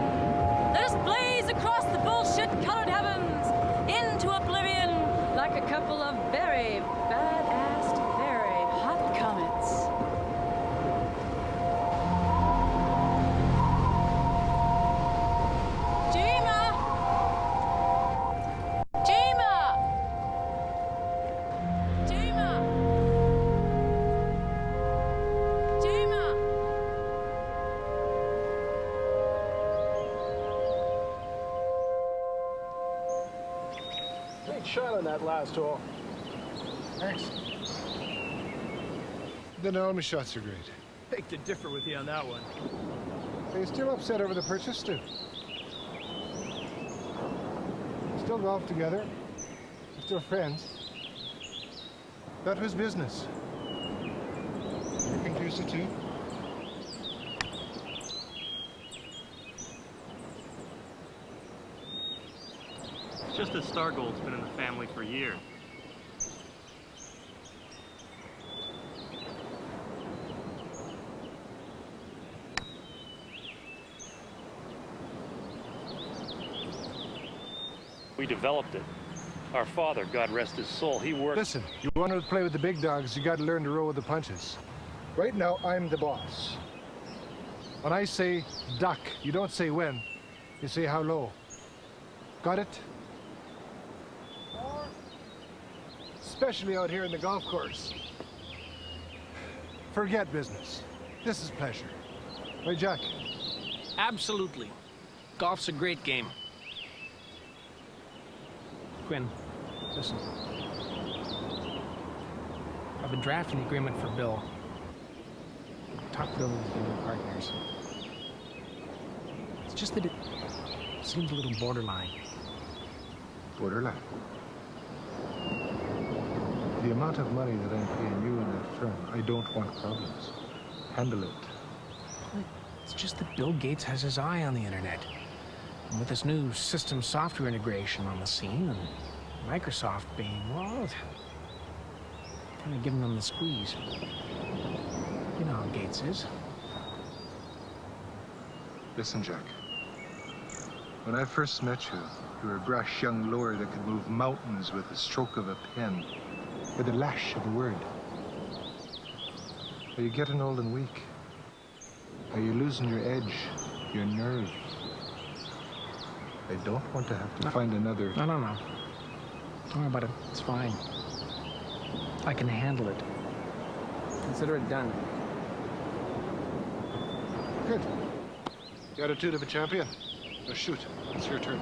Let us blaze across the bullshit-colored heavens into oblivion like a couple of very bad-assed, very hot comets. Jima! Jima! Jima! Jima! Great shot on that last hole. Thanks. Then all my shots are great. Beg to differ with you on that one. Are you still upset over the purchase, Stu? Still golf together? Still friends? That was business. You can choose the tea. It's just that Stargold's been in the family for years. We developed it. Our father, God rest his soul, he worked... Listen, you want to play with the big dogs, you got to learn to roll with the punches. Right now, I'm the boss. When I say duck, you don't say when, you say how low. Got it? Especially out here in the golf course. Forget business. This is pleasure. Right, Jack? Absolutely. Golf's a great game. Quinn, listen. I've been drafting the agreement for Bill. Talked to Bill and the new partners. It's just that it seems a little borderline. Borderline. The amount of money that I'm paying you and that firm, I don't want problems. Handle it. It's just that Bill Gates has his eye on the internet. And with this new system software integration on the scene, and Microsoft being, well, kind of giving them the squeeze. You know how Gates is. Listen, Jack. When I first met you, you were a brash young lure that could move mountains with the stroke of a pen, with the lash of a word. Are you getting old and weak? Are you losing your edge, your nerve? I don't want to have to find another... No. Don't worry about it. It's fine. I can handle it. Consider it done. Good. The attitude of a champion. Now shoot. It's your turn.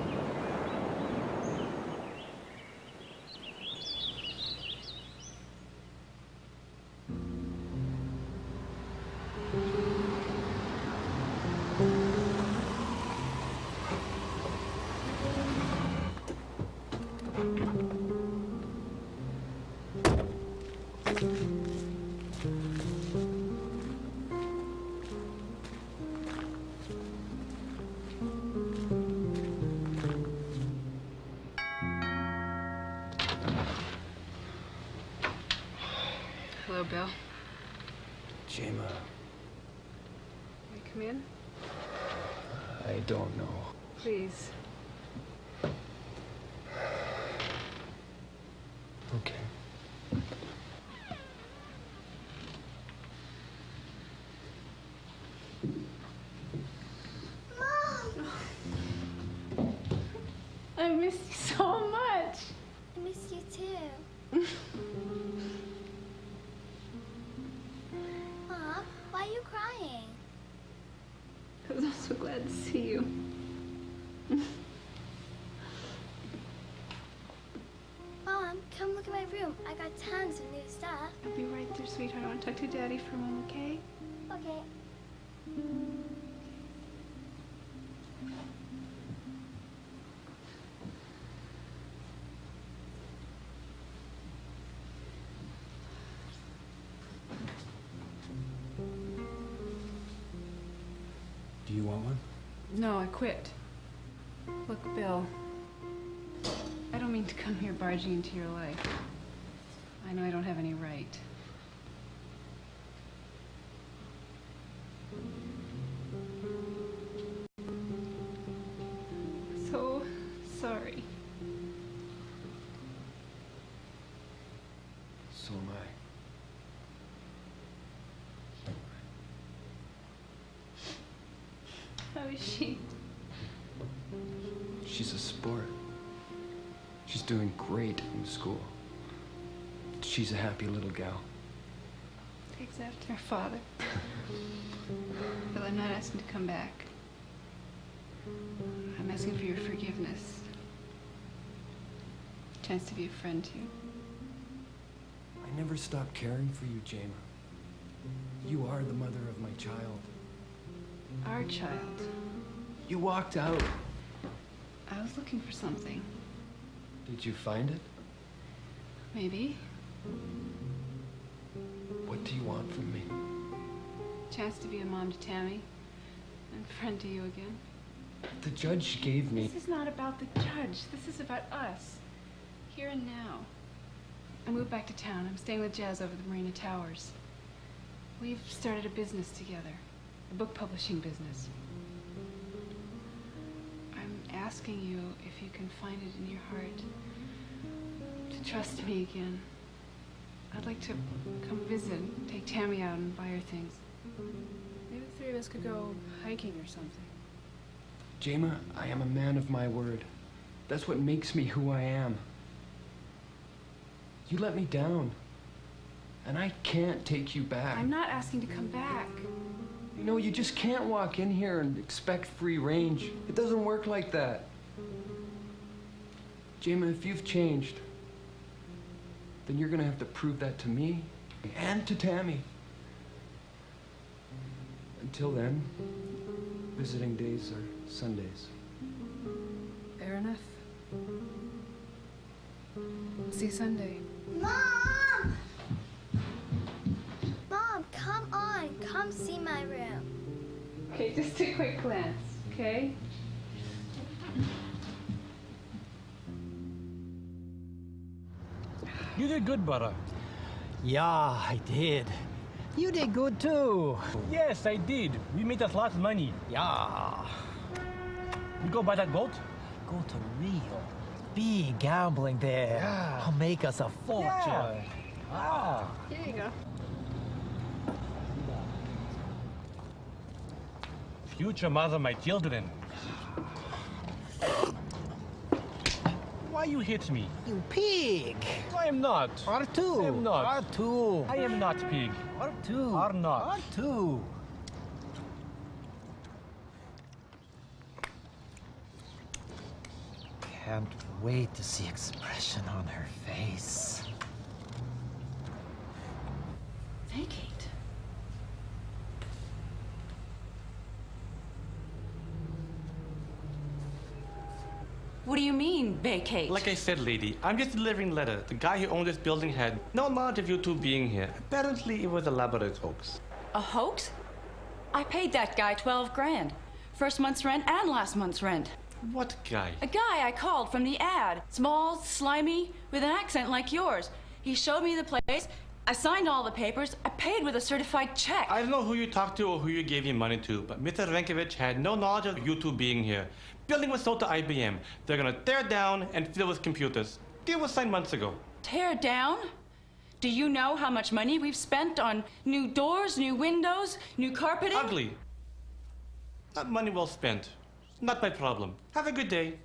Hello, Bill. Jema, May I come in? I don't know. Please. Okay. I miss you so much. I miss you too. Mom, why are you crying? Because I'm so glad to see you. Mom, come look at my room. I got tons of new stuff. I'll be right there, sweetheart. I want to talk to Daddy for a moment, okay? Okay. Do you want one? No, I quit. Look, Bill, I don't mean to come here barging into your life. I know I don't have any right. So sorry. So am I. How is she? She's a sport. She's doing great in school. She's a happy little gal. Takes after her father. Bill, I'm not asking to come back. I'm asking for your forgiveness. A chance to be a friend to you. I never stopped caring for you, Jema. You are the mother of my child. Our child. You walked out. I was looking for something. Did you find it? Maybe. What do you want from me? Chance to be a mom to Tammy. And friend to you again. The judge gave me... This is not about the judge. This is about us. Here and now. I moved back to town. I'm staying with Jazz over the Marina Towers. We've started a business together. A book publishing business. I'm asking you if you can find it in your heart to trust me again. I'd like to come visit, take Tammy out and buy her things. Maybe the three of us could go hiking or something. Jema, I am a man of my word. That's what makes me who I am. You let me down. And I can't take you back. I'm not asking to come back. You know, you just can't walk in here and expect free range. It doesn't work like that. Jema, if you've changed, then you're gonna have to prove that to me and to Tammy. Until then, visiting days are Sundays. Fair enough. See you Sunday. Mom! Mom, come on. Come see my room. Okay, just a quick glance, okay? You did good, brother. Yeah, I did. You did good too. Yes, I did. We made us lots of money. Yeah. We go buy that boat? Go to Rio. Big gambling there. Yeah. I'll make us a fortune. Yeah. Ah. Here you go. Future mother, my children. Why you hit me? You pig! I am not. R2. I am not. R2. I am not pig. R2. Are not. R2. Can't wait to see expression on her face. Vacate. What do you mean, vacate? Like I said, lady, I'm just delivering letter. The guy who owned this building had no knowledge of you two being here. Apparently, it was a elaborate hoax. A hoax? I paid that guy 12 grand. First month's rent and last month's rent. What guy? A guy I called from the ad. Small, slimy, with an accent like yours. He showed me the place. I signed all the papers. I paid with a certified check. I don't know who you talked to or who you gave your money to, but Mr. Renkovich had no knowledge of you two being here. Building was sold to IBM. They're gonna tear it down and fill it with computers. Deal was signed months ago. Tear down? Do you know how much money we've spent on new doors, new windows, new carpeting? Ugly. Not money well spent. Not my problem. Have a good day.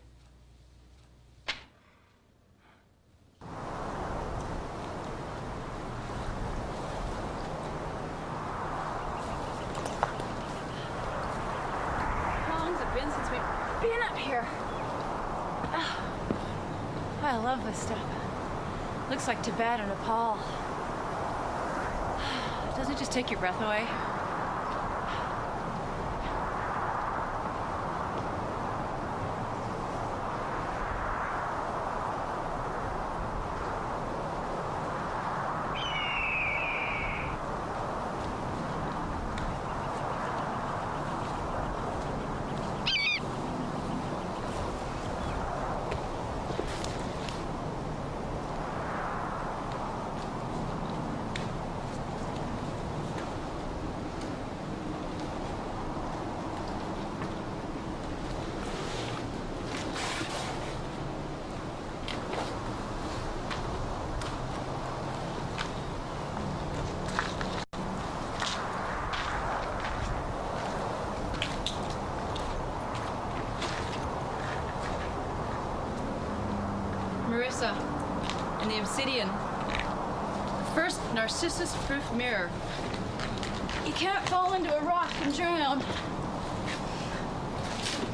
How long's it been since we've been up here? Ah, I love this stuff. Looks like Tibet or Nepal. Doesn't it just take your breath away? Marissa and the obsidian. The first narcissus-proof mirror. You can't fall into a rock and drown.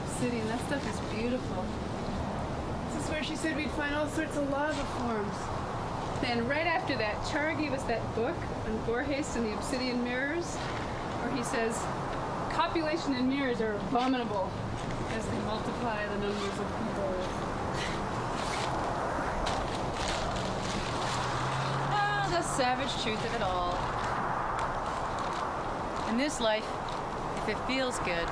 Obsidian, that stuff is beautiful. This is where she said we'd find all sorts of lava forms. Then right after that, Char gave us that book on Borges and the obsidian mirrors, where he says, copulation and mirrors are abominable as they multiply the numbers of people. Ah, the savage truth of it all. In this life, if it feels good,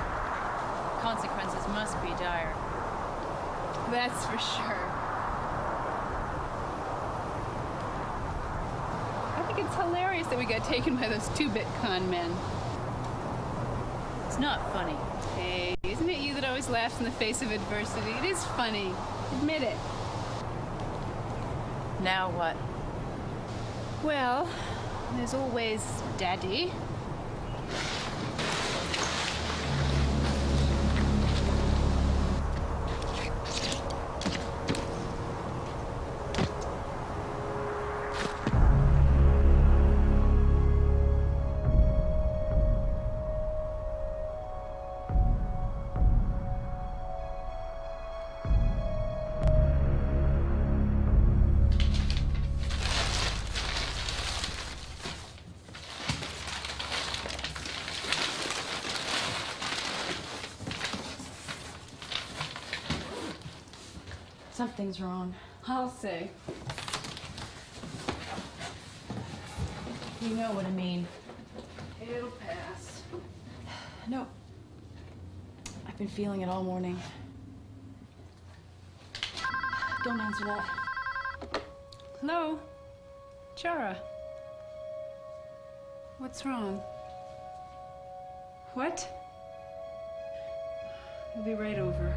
consequences must be dire. That's for sure. I think it's hilarious that we got taken by those 2-bit con men. It's not funny. Hey, isn't it you that always laughs in the face of adversity? It is funny. Admit it. Now what? Well, there's always Daddy. Something's wrong. I'll say. You know what I mean. It'll pass. No. I've been feeling it all morning. Don't answer that. Hello? Chara. What's wrong? What? We'll be right over.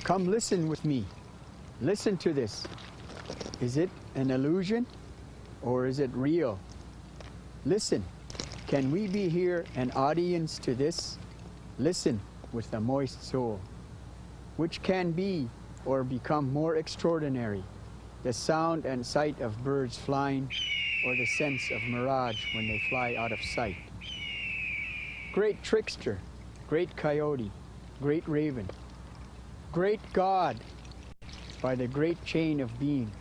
Come listen with me. Listen to this. Is it an illusion or is it real? Listen. Can we be here an audience to this? Listen with a moist soul. Which can be or become more extraordinary, the sound and sight of birds flying or the sense of mirage when they fly out of sight. Great trickster, great coyote, great raven, great God, by the great chain of being.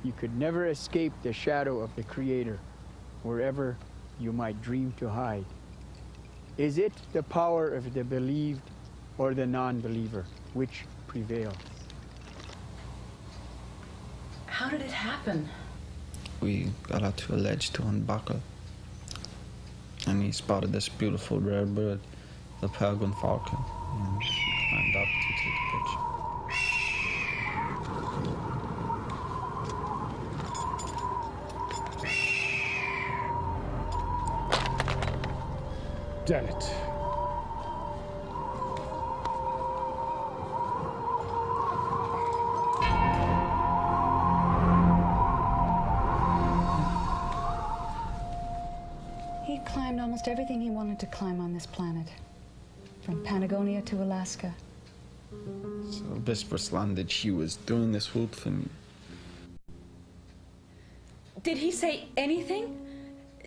You could never escape the shadow of the Creator, wherever you might dream to hide. Is it the power of the believed or the non-believer which prevails? How did it happen? We got out to a ledge to unbuckle, and he spotted this beautiful rare bird, the peregrine falcon, and we climbed up to take a picture. Damn it. He climbed almost everything he wanted to climb on this planet, from Patagonia to Alaska. So bis landed, she was doing this whole thing. Did he say anything?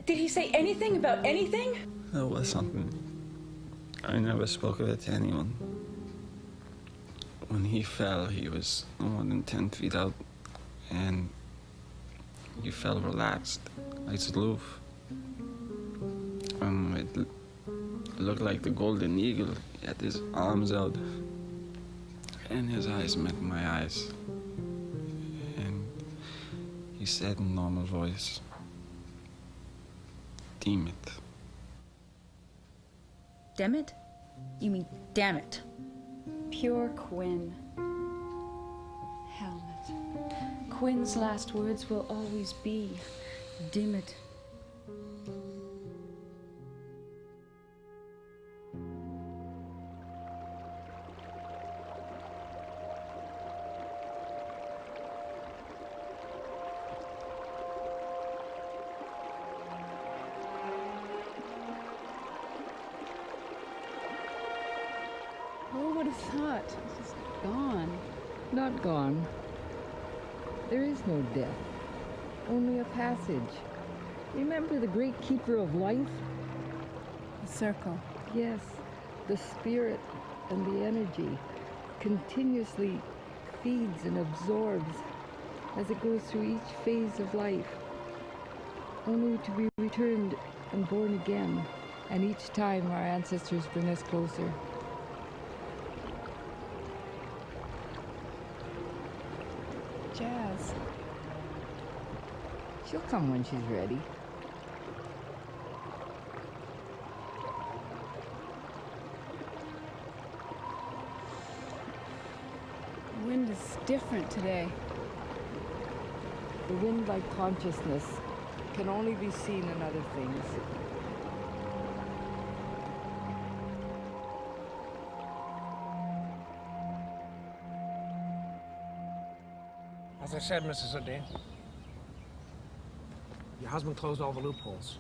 Did he say anything about anything? There was something. I never spoke of it to anyone. When he fell, he was no more than 10 feet out, and he fell relaxed, like aloof. It looked like the golden eagle. He had his arms out, and his eyes met my eyes. And he said in normal voice, "Deem it." Damn it? You mean damn it? Pure Quinn. Helmet. Quinn's last words will always be, "Dim it." Who would have thought? It's just gone. Not gone. There is no death, only a passage. Remember the great keeper of life? The circle. Yes, the spirit and the energy continuously feeds and absorbs as it goes through each phase of life, only to be returned and born again, and each time our ancestors bring us closer. Jazz. She'll come when she's ready. The wind is different today. The wind-like consciousness can only be seen in other things. As I said, Mrs. O'Day, your husband closed all the loopholes.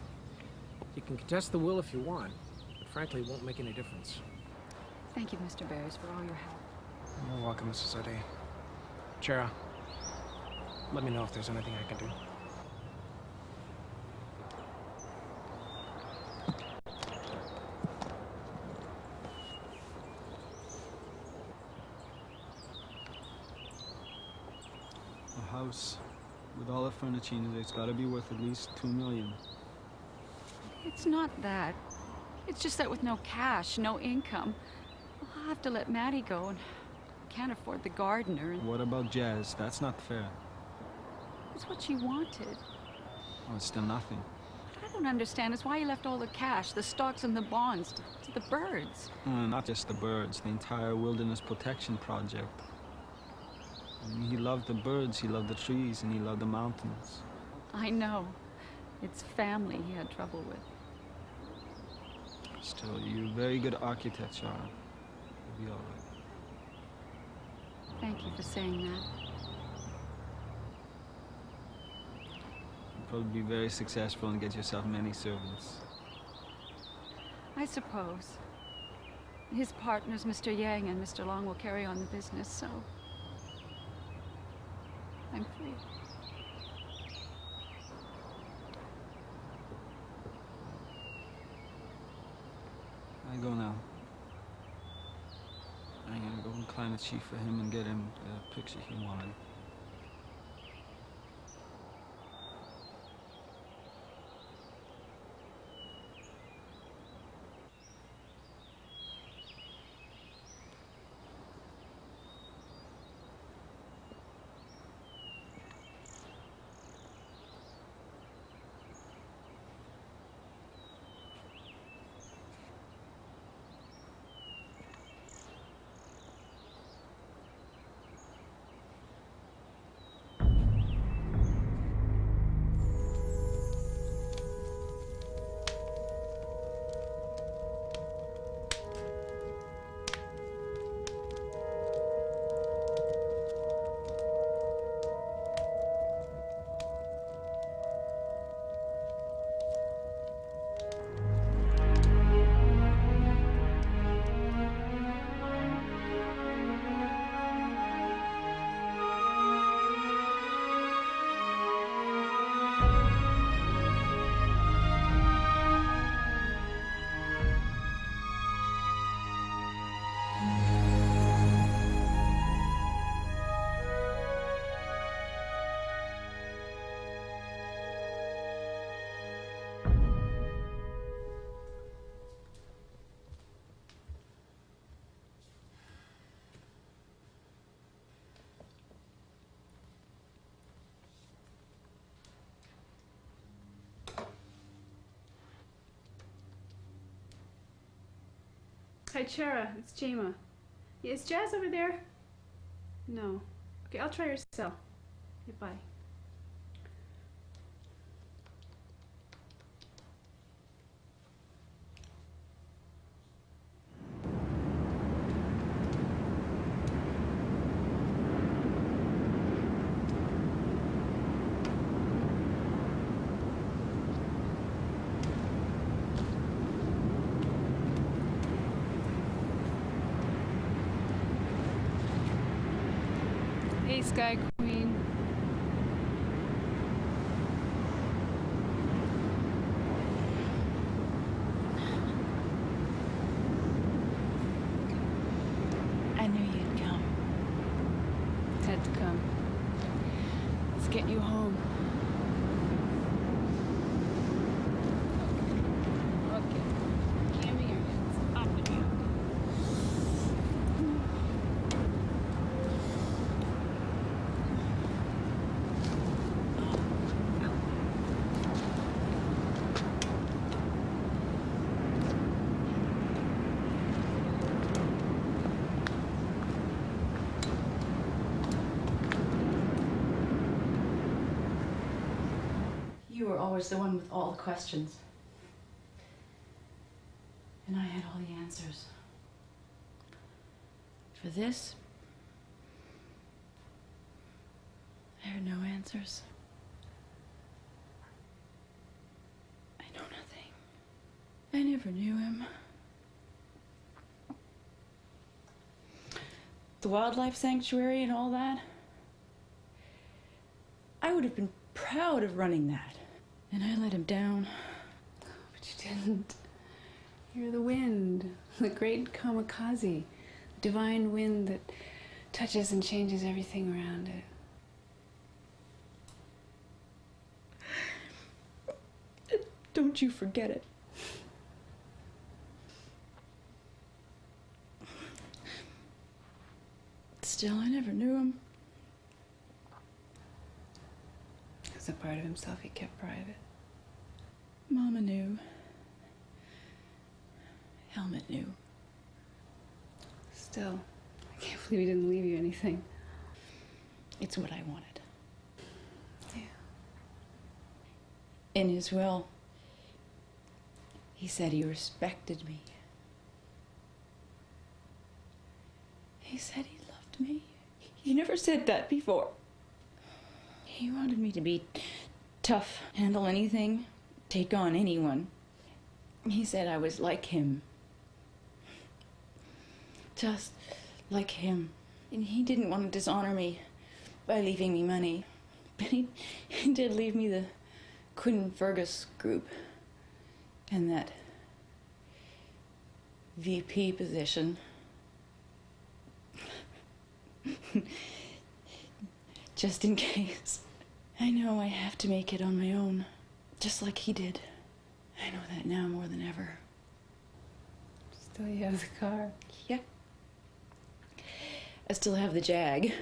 You can contest the will if you want, but frankly, it won't make any difference. Thank you, Mr. Barris, for all your help. You're welcome, Mrs. O'Day. Chara, let me know if there's anything I can do. A house with all the furniture in it, it's got to be worth at least $2 million. It's not that. It's just that with no cash, no income, I'll have to let Maddie go, and can't afford the gardener. And What about Jazz? That's not fair. it's what she wanted. Oh, it's still nothing. What I don't understand is why you left all the cash, the stocks and the bonds to the birds. Not just the birds, the entire wilderness protection project. I mean, he loved the birds, he loved the trees, and he loved the mountains. I know. It's family he had trouble with. Still, you're a very good architect, Shara. You'll be all right. Thank you for saying that. You'll probably be very successful and get yourself many servants. I suppose. His partners, Mr. Yang and Mr. Long, will carry on the business, so I'm free. I go now. I'm gonna go and climb a tree for him and get him the picture he wanted. Hi, Chera. It's Jema. Yeah, is Jazz over there? No. Okay, I'll try your cell. Okay, bye. Hey, Sky Queen. I knew you'd come. It had to come. Let's get you home. Okay. Give me your hands. Up and down. You were always the one with all the questions. And I had all the answers. For this, I have no answers. I know nothing. I never knew him. The wildlife sanctuary and all that. I would have been proud of running that. And I let him down. But you didn't. You're the wind, the great kamikaze, the divine wind that touches and changes everything around it. Don't you forget it. Still, I never knew him. There's a part of himself he kept private. Mama knew. Helmut knew. Still, I can't believe he didn't leave you anything. It's what I wanted. Yeah. In his will, he said he respected me. He said he loved me. He never said that before. He wanted me to be tough, handle anything, take on anyone. He said I was like him. Just like him. And he didn't want to dishonor me by leaving me money. But he did leave me the Quinn Fergus group and that VP position. Just in case. I know I have to make it on my own, just like he did. I know that now more than ever. Still, you have the car. Yeah. I still have the Jag.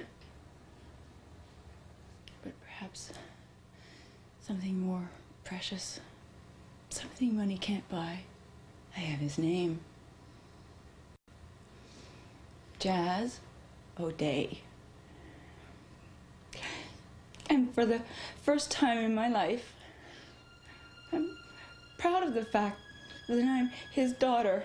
But perhaps something more precious. Something money can't buy. I have his name. Jazz O'Day. And for the first time in my life, I'm proud of the fact that I'm his daughter.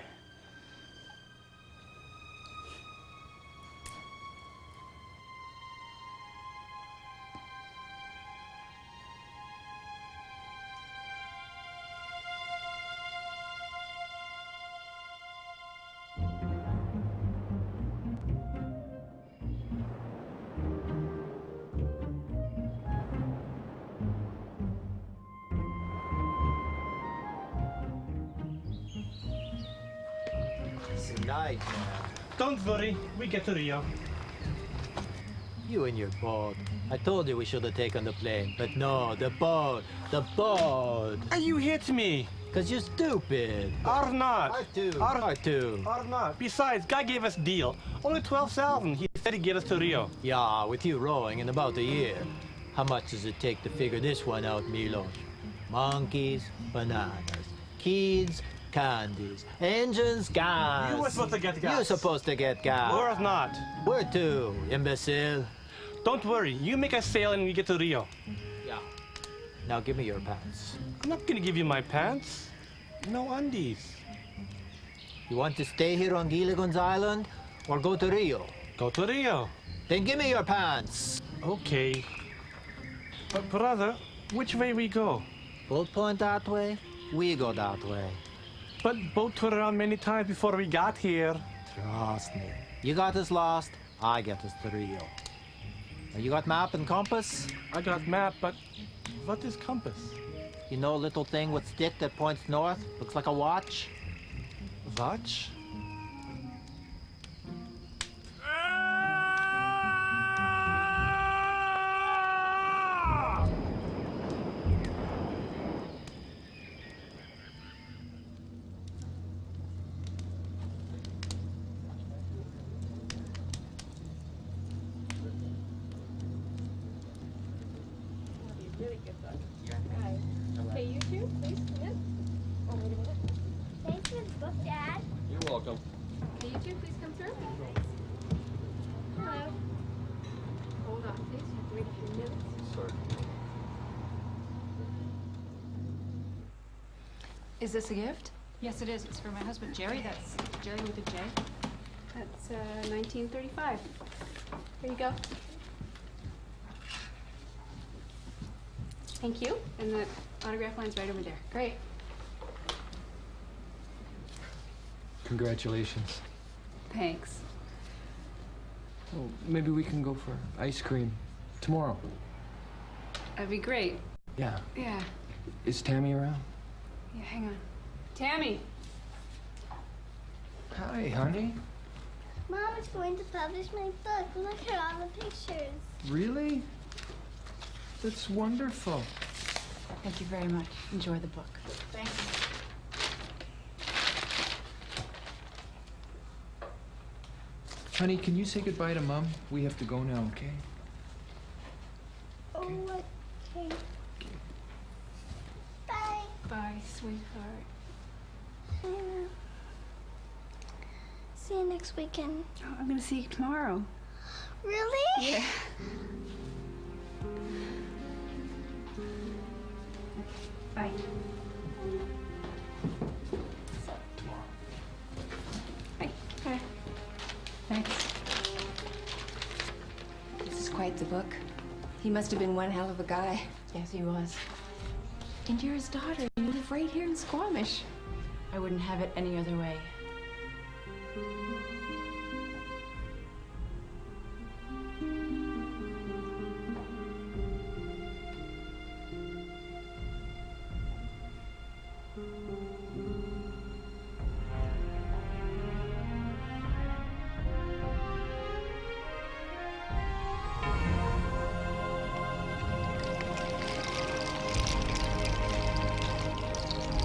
Night now. Don't worry, we get to Rio. You and your boat. I told you we should have taken the plane, but no, the boat. The boat. You hit me. Because you're stupid. Or not. Or two. Or not. Besides, guy gave us deal. Only 12,000. He said he'd get us to Rio. Yeah, with you rowing in about a year. How much does it take to figure this one out, Milos? Monkeys, bananas, kids, candies, engines, gas. You were supposed to get gas. You're supposed to get gas. Or not. Where to, imbecile? Don't worry. You make us sail and we get to Rio. Yeah. Now give me your pants. I'm not gonna give you my pants. No undies. You want to stay here on Gilligan's Island or go to Rio? Go to Rio. Then give me your pants. Okay. But brother, which way we go? Boat point that way, we go that way. But boat toured around many times before we got here. Trust me. You got us lost, I get us to Rio. Now, you got map and compass? I got map, but what is compass? You know a little thing with stick that points north? Looks like a watch? Watch? Really good book. Okay, you two, please come in. Oh, wait a minute. Thanks for the book, Dad. You're welcome. Okay, you two, please come through. Hello. Hold on, please. You have to wait a few minutes. Sorry. Is this a gift? Yes, it is. It's for my husband, Jerry. That's Jerry with a J. That's 1935. Here you go. Thank you. And the autograph line's right over there. Great. Congratulations. Thanks. Well, maybe we can go for ice cream tomorrow. That'd be great. Yeah. Yeah. Is Tammy around? Yeah, hang on. Tammy! Hi, honey. Mom is going to publish my book. Look at all the pictures. Really? That's wonderful. Thank you very much. Enjoy the book. Thanks. Honey, can you say goodbye to Mom? We have to go now, okay? Oh, okay. Bye. Bye, sweetheart. See you next weekend. Oh, I'm gonna see you tomorrow. Really? Yeah. Bye. Bye. Bye. Thanks. This is quite the book. He must have been one hell of a guy. Yes, he was. And you're his daughter, and you live right here in Squamish. I wouldn't have it any other way.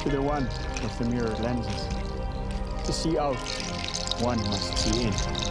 To the one of the mirror lenses. To see out, one must see in.